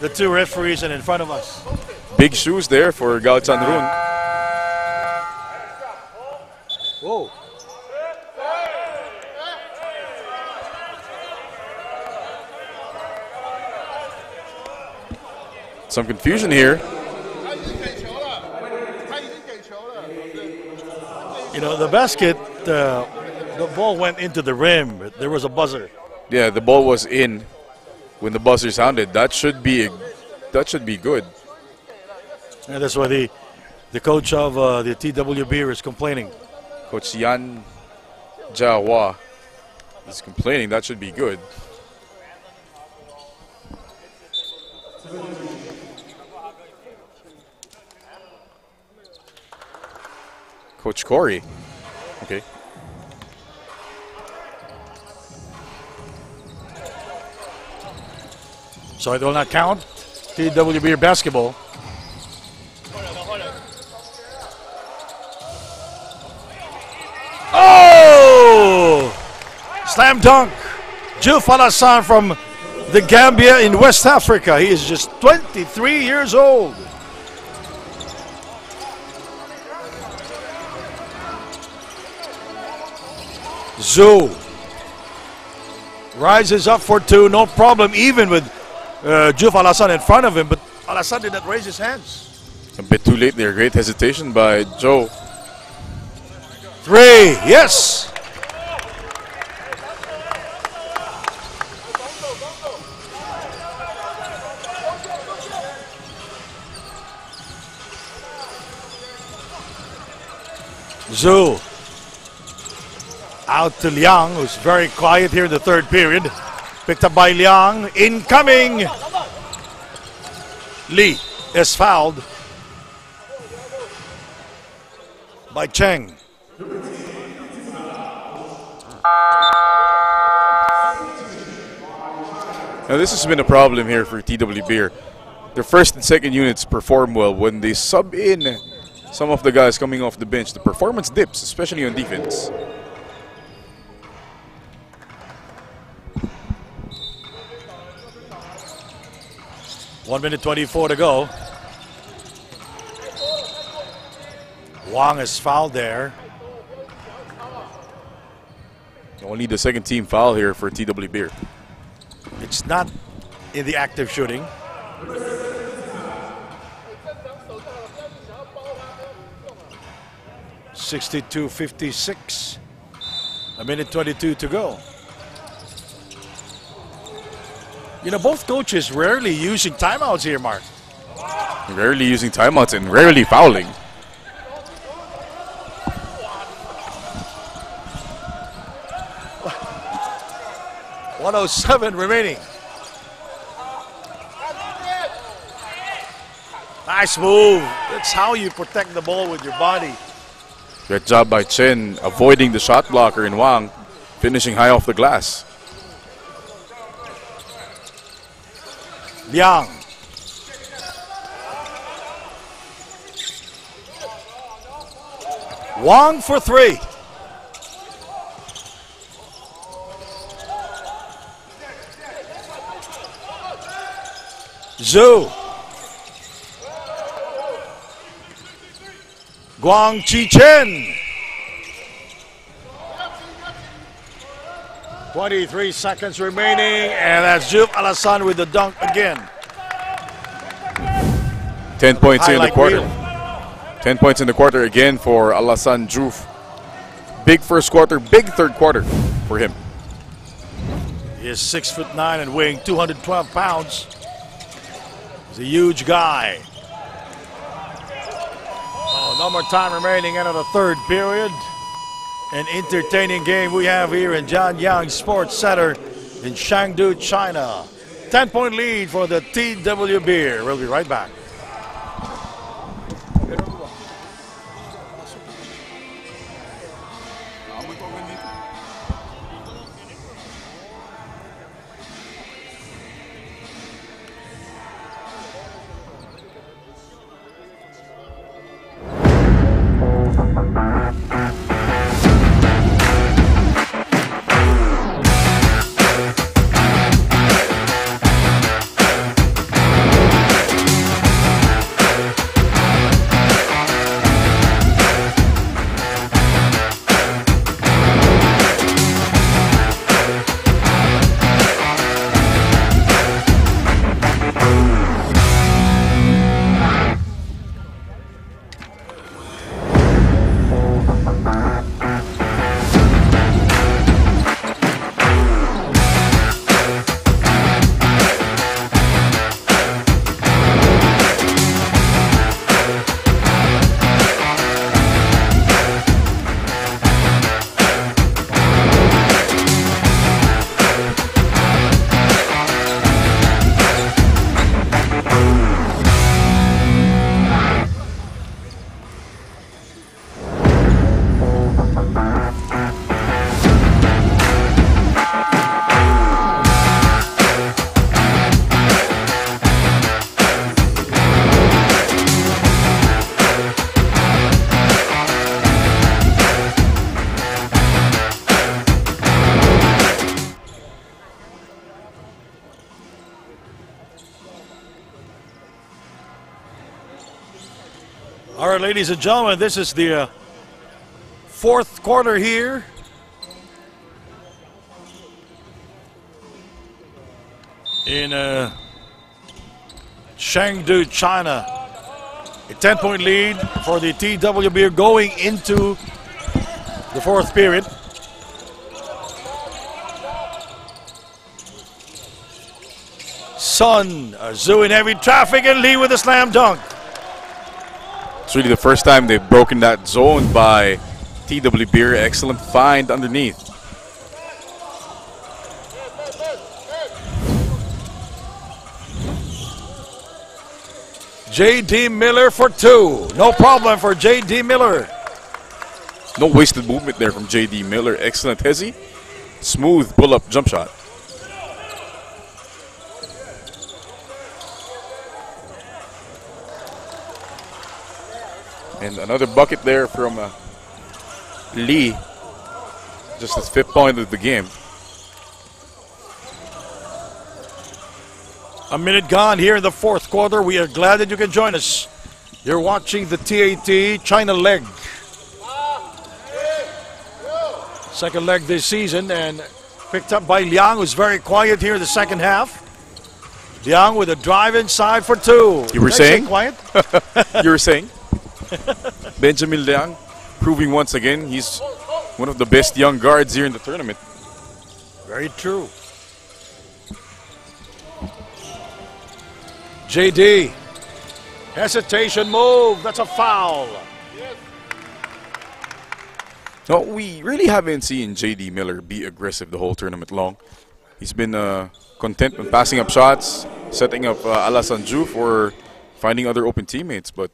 the two referees and in front of us. Big shoes there for Gao Chanrun. Whoa. Some confusion here. You know, the basket, the ball went into the rim. But there was a buzzer. Yeah, the ball was in when the buzzer sounded. That should be good. And that's why the coach of the TWB is complaining. Coach Yan Jawa is complaining. That should be good. Coach Corey. Okay. So it will not count. TWB basketball. Oh! Slam dunk. Juf Alassane from the Gambia in West Africa. He is just 23 years old. Zhou rises up for two, no problem, even with Juf Alassane in front of him, but Alassane did not raise his hands. A bit too late there. Great hesitation by Joe. Three, yes! Zhou out to Liang, who's very quiet here in the third period. Picked up by Liang. Incoming! Lee is fouled by Cheng. Now this has been a problem here for TWB. Their first and second units perform well. When they sub in some of the guys coming off the bench, the performance dips, especially on defense. One minute 24 to go. Wang is fouled there. Only the second team foul here for TWB. It's not in the active shooting. (62-56). A minute 22 to go. You know, both coaches rarely using timeouts here, Mark. Rarely using timeouts and rarely fouling. .107 remaining. Nice move. That's how you protect the ball with your body. Great job by Chen avoiding the shot blocker in Wang, finishing high off the glass. Liang. Wang for 3. Zhou. Guangzhou. 23 seconds remaining, and that's Juve Alassane with the dunk again. 10 points in the quarter. Wheel. 10 points in the quarter again for Alassane Diouf. Big first quarter, big third quarter for him. He is 6'9" and weighing 212 pounds. He's a huge guy. Oh, no more time remaining into the third period. An entertaining game we have here in JIANYANG Sports Center in Chengdu, China. 10-point lead for the TW Beer. We'll be right back. All right, ladies and gentlemen, this is the fourth quarter here. In Chengdu, China. A 10-point lead for the TWB going into the fourth period. Sun, Zhou in heavy traffic, and Lee with a slam dunk. It's really the first time they've broken that zone by TW Beer. Excellent find underneath. J.D. Miller for 2. No problem for J.D. Miller. No wasted movement there from J.D. Miller. Excellent hezzy. Smooth pull-up jump shot. And another bucket there from Lee. Just his 5th point of the game. A minute gone here in the fourth quarter. We are glad that you can join us. You're watching the TAT China leg. Second leg this season, and picked up by Liang, who's very quiet here in the second half. Liang with a drive inside for 2. You were saying? Quiet? You were saying? Benjamin Liang proving once again he's one of the best young guards here in the tournament. Very true. JD. Hesitation move. That's a foul. No, we really haven't seen J.D. Miller be aggressive the whole tournament long. He's been content with passing up shots, setting up Alassane Diouf, or finding other open teammates. But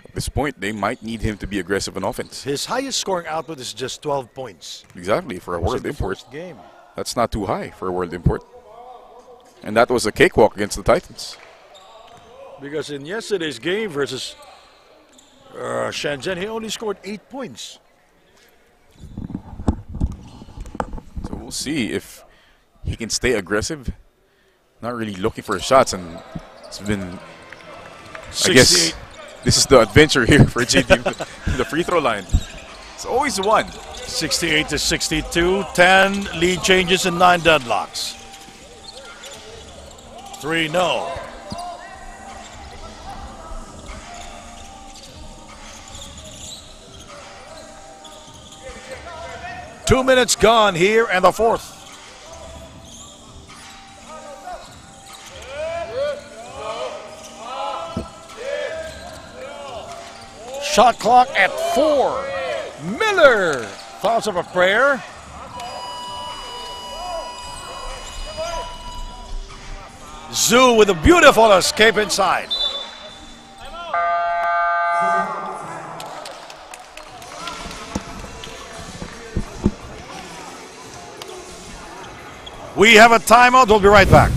at this point, they might need him to be aggressive on offense. His highest scoring output is just 12 points. Exactly, for a world import. Game. That's not too high for a world import. And that was a cakewalk against the Titans. Because in yesterday's game versus Shenzhen, he only scored 8 points. So we'll see if he can stay aggressive. Not really looking for shots, and it's been, I guess, this is the adventure here for JD. The free throw line. It's always one. 68 to 62, 10 lead changes and 9 deadlocks. 3 no. Two minutes gone here and the fourth. Shot clock at 4. Miller, thoughts of a prayer. Zhu with a beautiful escape inside. We have a timeout. We'll be right back.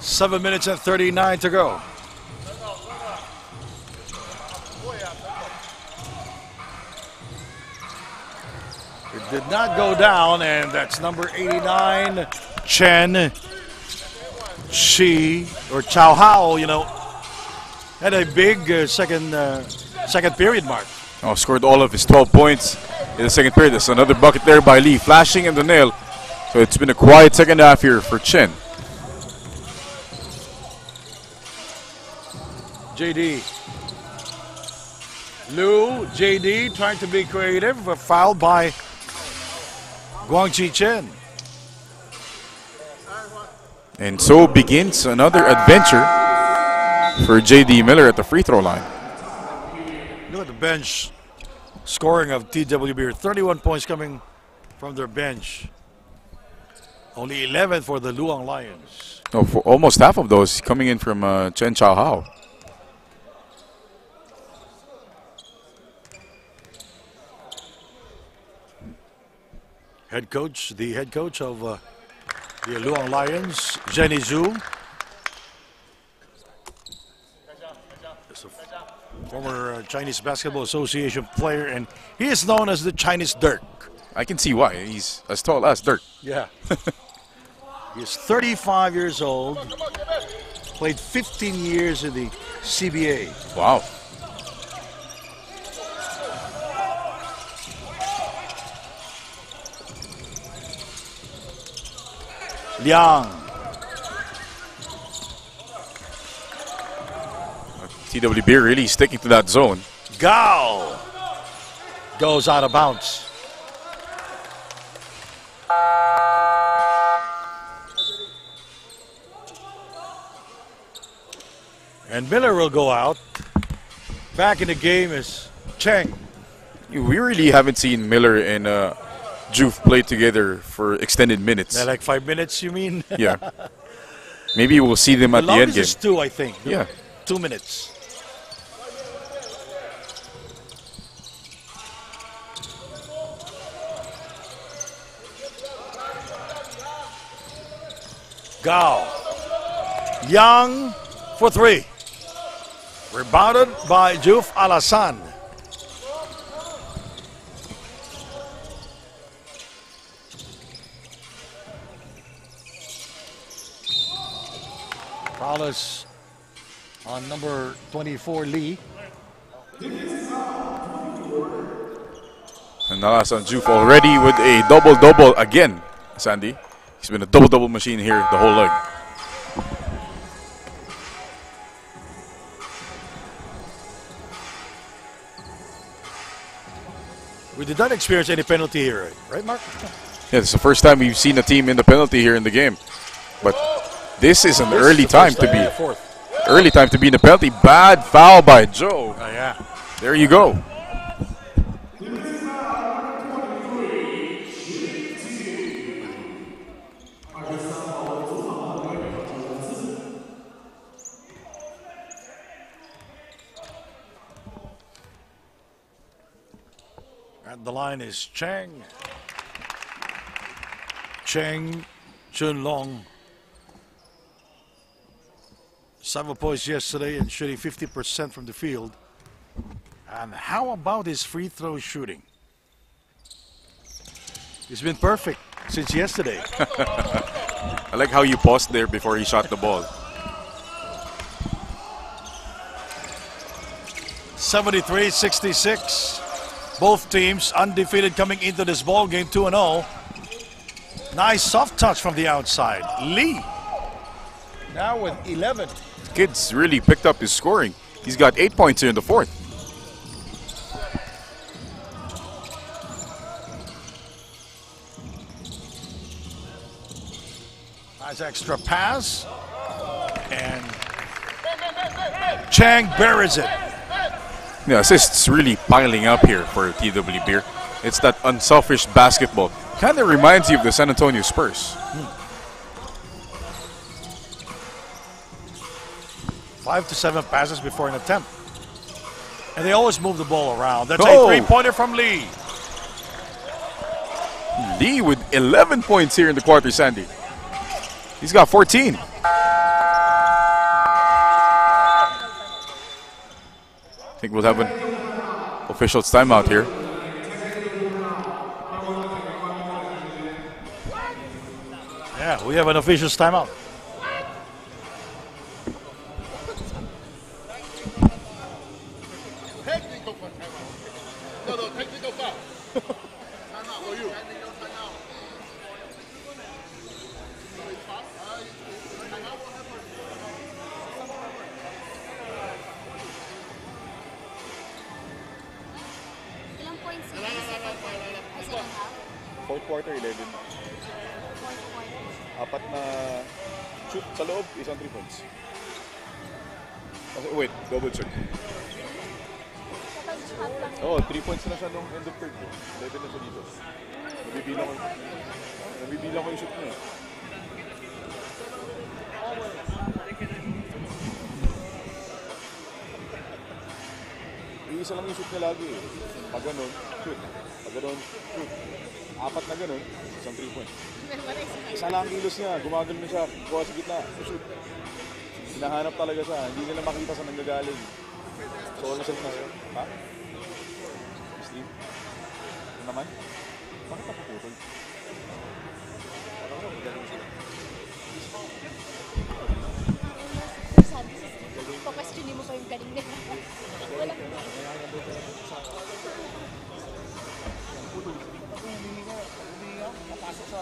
Seven minutes and 39 to go. It did not go down, and that's number 89, Chen Shi, or Chao Hao, you know, had a big second period mark. Oh, scored all of his 12 points in the second period. There's another bucket there by Lee, flashing in the nail. So it's been a quiet second half here for Chen. JD. Liu, JD trying to be creative, fouled by Guangzhou Chen. And so begins another adventure for JD Miller at the free throw line. Look at the bench scoring of TWB. 31 points coming from their bench. Only 11 for the Luang Lions. Oh, for almost half of those coming in from Chen Chao Hao. The head coach of the Luang Lions, Jenny Zhu. Is a former Chinese Basketball Association player, and he is known as the Chinese Dirk. I can see why. He's as tall as Dirk. Yeah. He's 35 years old, played 15 years in the CBA. Wow. Liang. TWB really sticking to that zone. Gao goes out of bounds. And Miller will go out. Back in the game is Cheng. We really haven't seen Miller and Juve play together for extended minutes. Like 5 minutes, you mean? Yeah. Maybe we'll see them at the end game. Is 2, I think. Yeah. 2 minutes. Gao. Yang for 3. Rebounded by Juf Alassane. Foul on number 24, Lee. And Nalasan Juf already with a double-double again, Sandy. He's been a double-double machine here the whole leg. We did not experience any penalty here, right, Mark? Yeah, it's the first time we've seen a team in the penalty here in the game. But this is an early time to be. Early time to be in the penalty. Bad foul by Joe. Oh, yeah. There you go. And the line is Cheng Chunlong. 7 points yesterday and shooting 50% from the field. And how about his free throw shooting? He's been perfect since yesterday. I like how you paused there before he shot the ball. 73-66. Both teams undefeated coming into this ball game, 2-0. Nice soft touch from the outside. Lee now with 11. Kid's really picked up his scoring. He's got 8 points here in the fourth. Nice extra pass. And Chang buries it. Yeah, assists really piling up here for TW Beer. It's that unselfish basketball. Kind of reminds you of the San Antonio Spurs. 5 to 7 passes before an attempt. And they always move the ball around. That's Oh. a three-pointer from Lee. Lee with 11 points here in the quarter, Sandy. He's got 14. I think we'll have an official's timeout here. Yeah, we have an official's timeout. Technical foul. No, technical foul. Time out for you. Technical timeout. Ilang points yun? Ay, second half? Fourth quarter, 11. Fourth quarter. Apat na shoot sa loob, isang 3 points. Okay, wait, double check. Second half lang. Oh, 3 points na siya nung end of third. 11 na siya dito. Nabibilang ko yung shoot niya. Isa lang yung shoot niya lagi. Pag ganun, shoot. Pag ganun, shoot. Apat na ganun, isang 3 points. Isa lang ang kilos niya, gumagano na siya, kuha sa gitna, shoot. Hinahanap talaga siya, hindi nila makita sa nanggagaling. So, ano siya na siya? Ha? Steve? Ano naman? Bakit ako putol? Sabi sa question mo pa yung galing nila. Wala. Papasok sa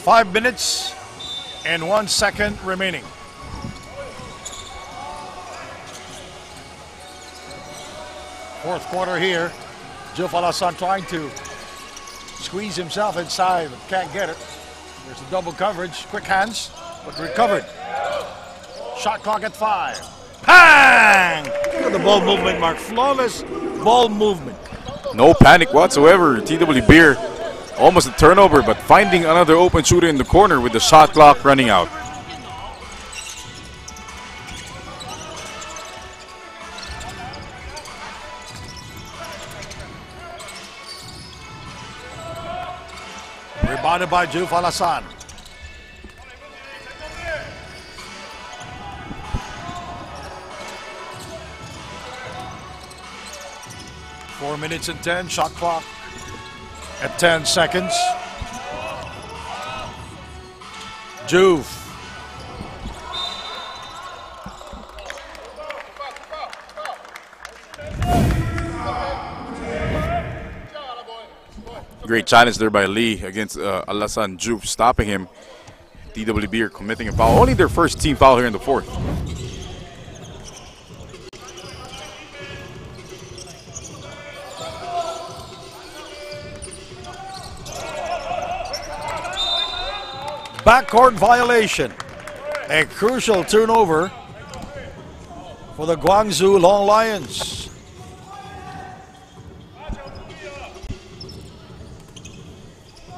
5 minutes and 1 second remaining. Fourth quarter here. Joe Alasan trying to squeeze himself inside, but can't get it. There's a double coverage. Quick hands, but recovered. Shot clock at 5. Bang! Look at the ball movement, Mark. Flawless ball movement. No panic whatsoever. TW Beer almost a turnover, but finding another open shooter in the corner with the shot clock running out. Rebounded by Juf Alasan. Four minutes and 10, shot clock at 10 seconds. Juf. Great challenge there by Lee against Alasan Juf, stopping him. TW Beer committing a foul. Only their first team foul here in the fourth. Backcourt violation. A crucial turnover for the Guangzhou Long Lions.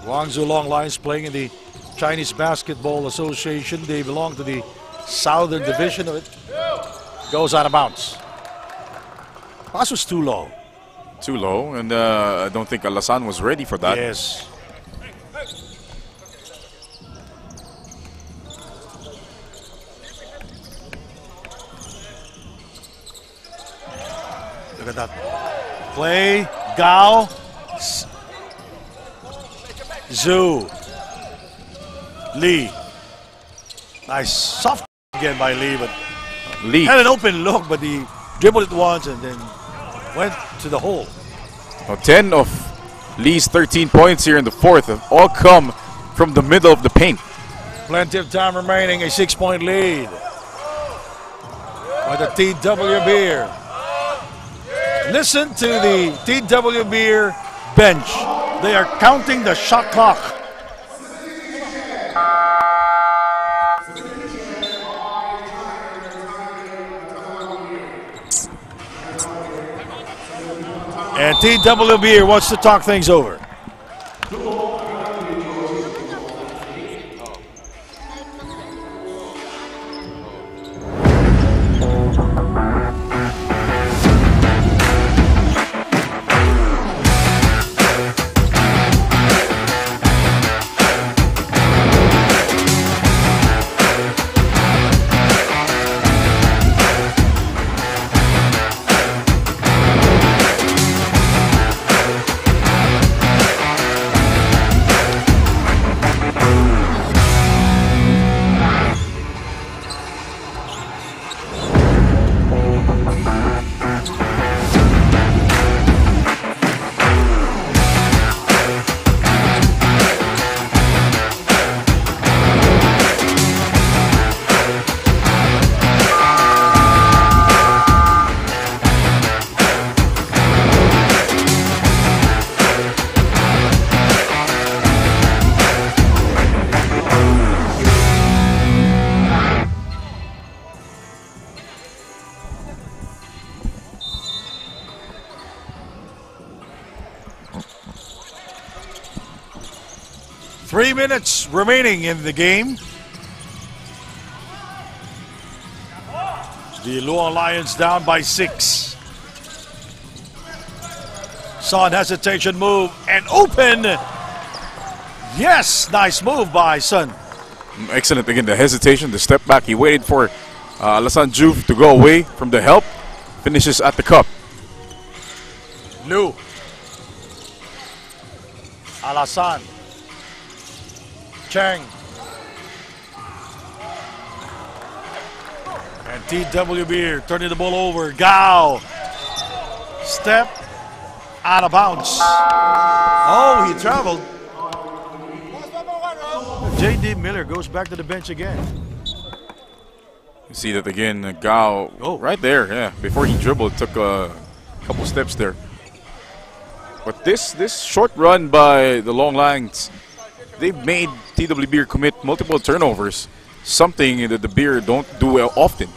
Guangzhou Long Lions playing in the Chinese Basketball Association. They belong to the southern division of it. Goes out of bounds. Pass was too low. Too low, and I don't think Alasan was ready for that. Yes. Look at that play. Gao. Zhu. Lee. Nice soft again by Lee, but Lee had an open look, but he dribbled it once and then went to the hole. Now 10 of Lee's 13 points here in the fourth have all come from the middle of the paint. Plenty of time remaining, a 6-point lead by the TW Beer. Listen to the TW Beer bench. They are counting the shot clock. And TW Beer wants to talk things over. 3 minutes remaining in the game. The Luang Lions down by 6. Son, hesitation move and open. Yes, nice move by Son. Excellent again, the hesitation, the step back. He waited for Alasan Juf to go away from the help. Finishes at the cup. Lu. Alasan. Cheng. And TW Beer turning the ball over. Gao. Step out of bounds. Oh, he traveled. J.D. Miller goes back to the bench again. You see that again, Gao, right there, yeah. Before he dribbled, took a couple steps there. But this short run by the Long Lions, they've made TW Beer commit multiple turnovers, something that the Beer don't do well often.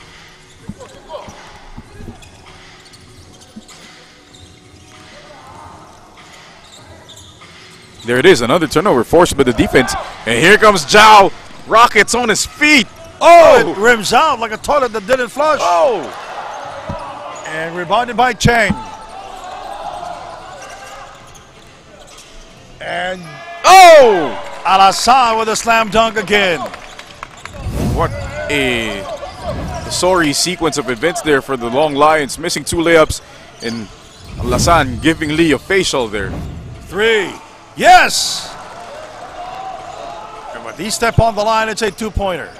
There it is, another turnover forced by the defense. And here comes Zhao. Rockets on his feet. Oh! It rims out like a toilet that didn't flush. Oh! And rebounded by Cheng. And Alassane with a slam dunk again. What a sorry sequence of events there for the Long Lions, missing 2 layups, and Alassane giving Lee a facial there. 3. Yes! And when he step on the line, it's a 2-pointer.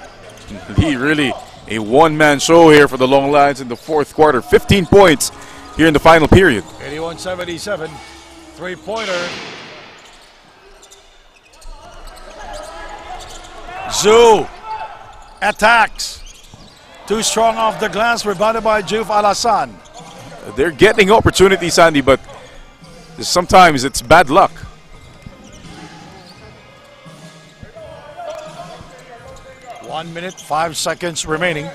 Lee really a one-man show here for the Long Lions in the 4th quarter. 15 points here in the final period. 81-77, 3-pointer. Zhou attacks. Too strong off the glass, rebounded by Juf Alassane. They're getting opportunities, Andy, but sometimes it's bad luck. One minute, 5 seconds remaining.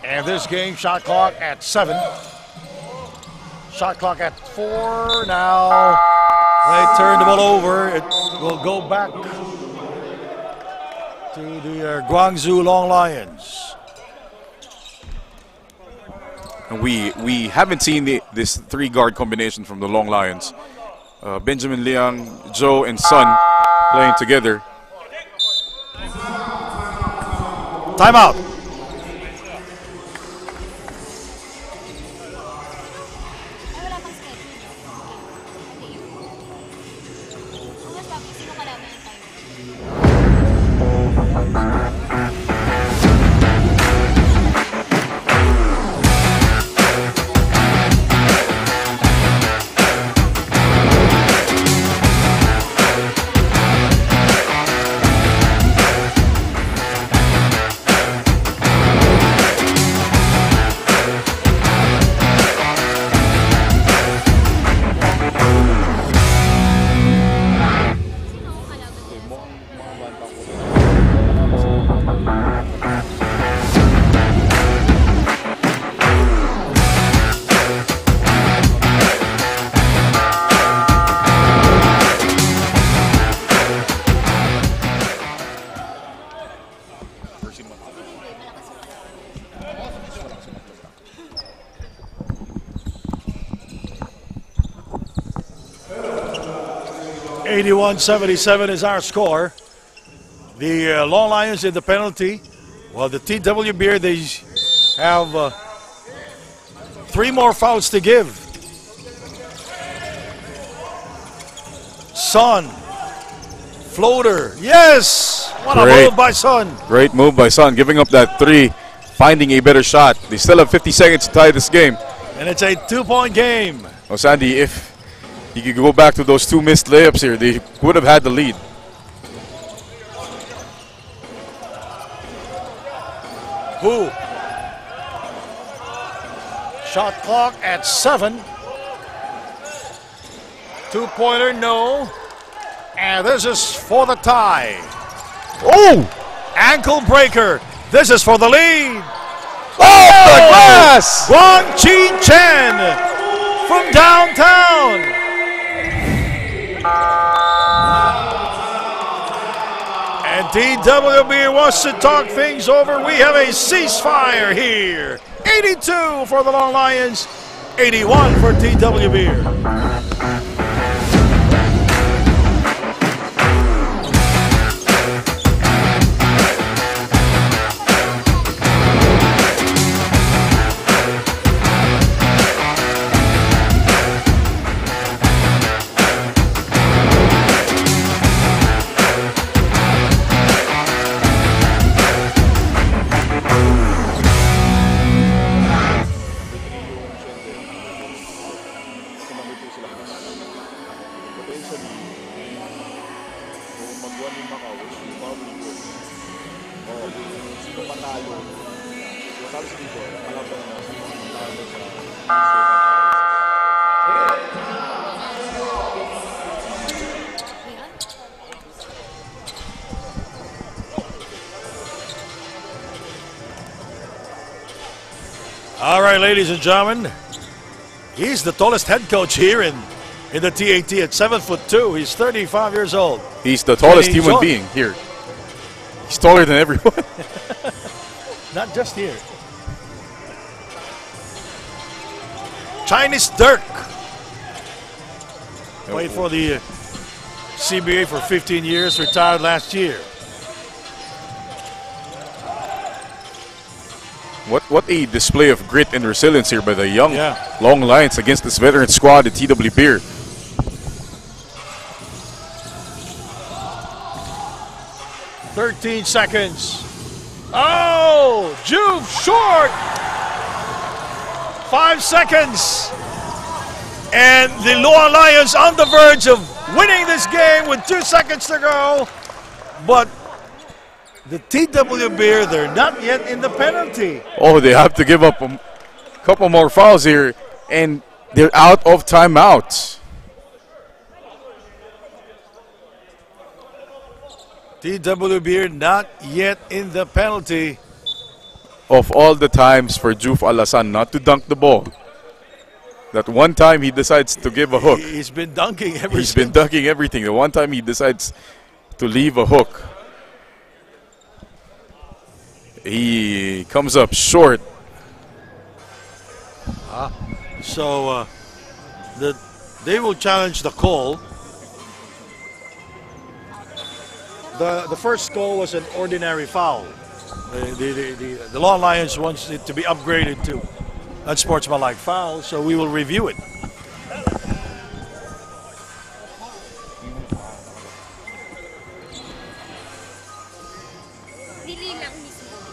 And this game, shot clock at 7. Shot clock at 4. Now they turn the ball over. It will go back to the Guangzhou Long Lions. And we haven't seen this 3-guard combination from the Long Lions. Benjamin Liang, Zhou, and Sun playing together. Timeout. Wala pang schedule. Okay. Kung mas bakit, sino ka namin yung time? (81-77) is our score. The Long Lions in the penalty. Well, the TW Beer, they have 3 more fouls to give. Sun. Floater. Yes! What a move by Sun. Great move by Sun, giving up that 3, finding a better shot. They still have 50 seconds to tie this game. And it's a 2-point game. Oh, Sandy, if you could go back to those 2 missed layups here, they would have had the lead. Who? Shot clock at 7. 2-pointer, no. And this is for the tie. Oh! Ankle breaker. This is for the lead. Oh, the glass! Guangzhou Chen from downtown. And TWB wants to talk things over. We have a ceasefire here. 82 for the Long Lions, 81 for TWB. in Macau will be probably good. Oh, sino matalo? Yung talo sa dito, kalaban na sa matalo sa All right, ladies and gentlemen, he's the tallest head coach here in the TAT at 7'2". He's 35 years old. He's the tallest human being here. He's taller than everyone. Not just here. Chinese Dirk. Played for the CBA for 15 years, retired last year. What a display of grit and resilience here by the young Long Lions against this veteran squad, the TW Beer. "13 seconds. Oh, Juve short. 5 seconds. And the Luan Lions on the verge of winning this game with 2 seconds to go. But the TW Beer, they're not yet in the penalty. Oh, they have to give up a couple more fouls here, and they're out of timeouts. TW Beer not yet in the penalty. Of all the times for Juf Alasan not to dunk the ball, that one time he decides to give a hook. He's been dunking ever He's since. been dunking everything. The one time he decides to leave a hook, he comes up short. So they will challenge the call. The first call was an ordinary foul. The Law Lions wants it to be upgraded to unsportsmanlike foul, so we will review it. Dili lang mismo.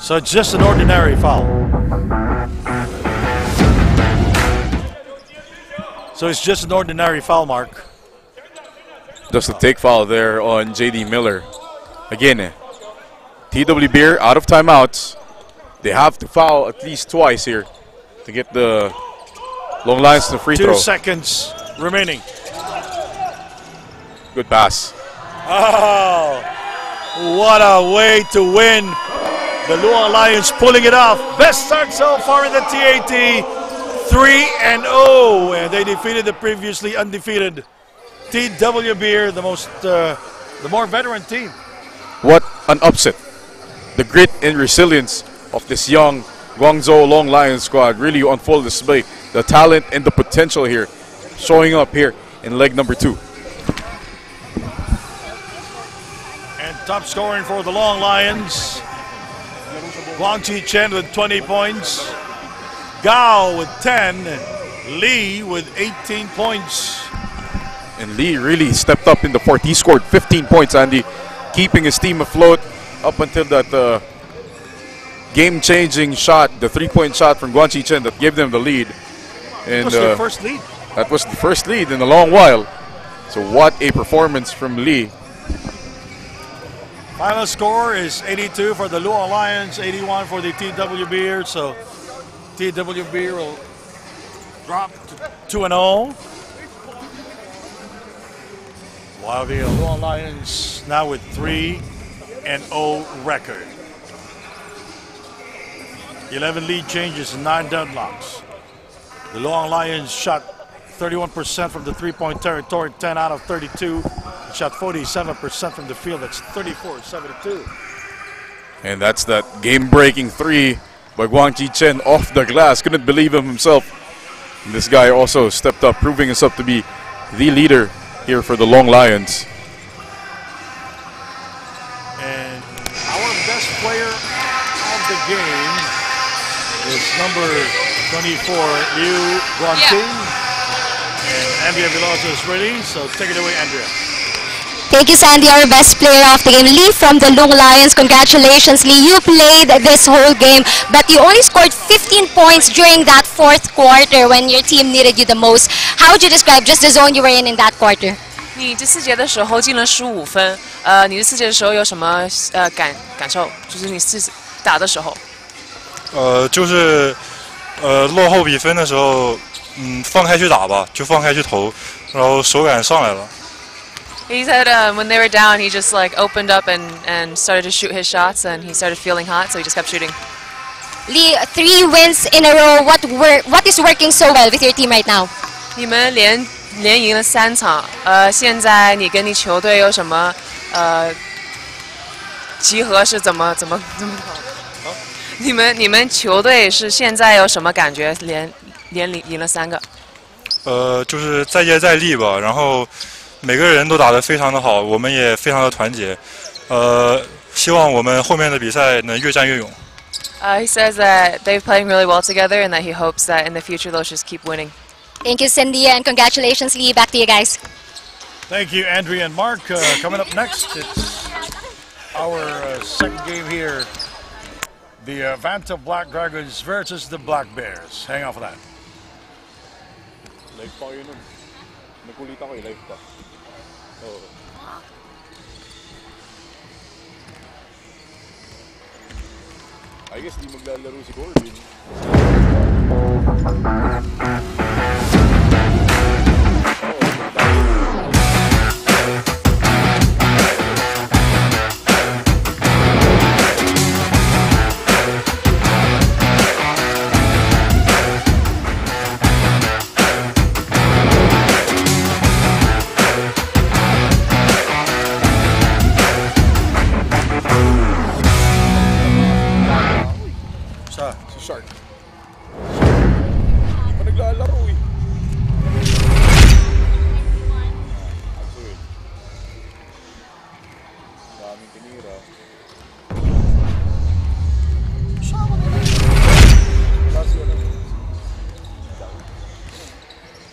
So it's just an ordinary foul. So it's just an ordinary foul, Mark. Just a take foul there on JD Miller. Again, TW Beer out of timeouts. They have to foul at least twice here to get the Long Lions to the free throw. 2 seconds remaining. Good pass. Oh, what a way to win. The Luan Lions pulling it off. Best start so far in the TAT. 3-0, and they defeated the previously undefeated TW Beer, the more veteran team. What an upset. The grit and resilience of this young Guangzhou Long Lions squad really on full display. The talent and the potential here showing up here in leg number 2. And top scoring for the Long Lions, Guangzhou Chen with 20 points, Gao with 10, Lee with 18 points. And Lee really stepped up in the fourth. He scored 15 points, Andy, keeping his team afloat up until that game-changing shot, the three-point shot from Guangzhou Chen that gave them the lead. And That was their first lead. That was the first lead in a long while. So what a performance from Lee. Final score is 82 for the Luan Lions, 81 for the TW Beer. So TW Beer will drop to 2-0. While the Luan Lions now with 3-0 record. 11 lead changes and 9 deadlocks. The Luan Lions shot 31% from the three-point territory, 10 out of 32. Shot 47% from the field. That's 34-72. And that's that game-breaking three by Guangzhou Chen off the glass. Couldn't believe him himself. And this guy also stepped up, proving himself to be the leader here for the Long Lions. And our best player of the game is number 24, Liu Guangzhou. And Andrea Veloso is ready, so take it away, Andrea. Thank you, Sandy, our best player of the game. Lee from the Long Lions, congratulations, Lee. You played this whole game, but you only scored 15 points during that fourth quarter when your team needed you the most. How would you describe just the zone you were in that quarter? 你第4节的时候进了15分，你第4节的时候有什么感受？就是你打的时候。就是落后比分的时候，放开去打吧，就放开去投，然后手感上来了。He said when they were down, he just like opened up and started to shoot his shots, and he started feeling hot, so he just kept shooting. Lee, 3 wins in a row. What is working so well with your team right now? 你们连赢了3场，现在你跟你球队有什么集合是怎么跑？你们球队是现在有什么感觉？连赢了3个？就是再接再厉吧，然后。每个人都打得非常的好，我们也非常的团结。希望我们后面的比赛能越战越勇。He says that they're playing really well together and that he hopes that in the future they'll just keep winning. Thank you, Cindy, and congratulations, Lee. Back to you guys. Thank you, Andrea and Mark. Coming up next, it's our second game here. The Vanta Black Dragons versus the Black Bears. Hang on for that. Live pa kayo nun. Nagulit ako eh, live pa. Oo. I guess di maglalaro si Corbin. Shark. Pa naglalaro eh. Daming tinira. Wala siya lang.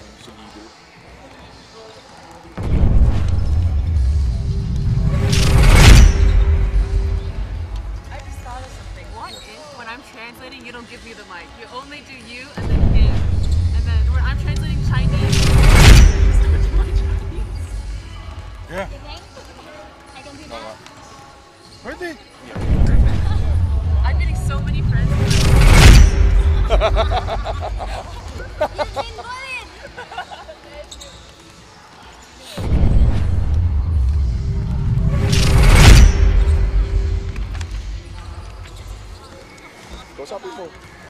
Ang solido. I just thought of something. What if when I'm translating, you don't give me the mic? You only do you and then him. And then when I'm translating Chinese, you switch my Chinese. Yeah. I can do that. Pwede. I'm getting so many friends.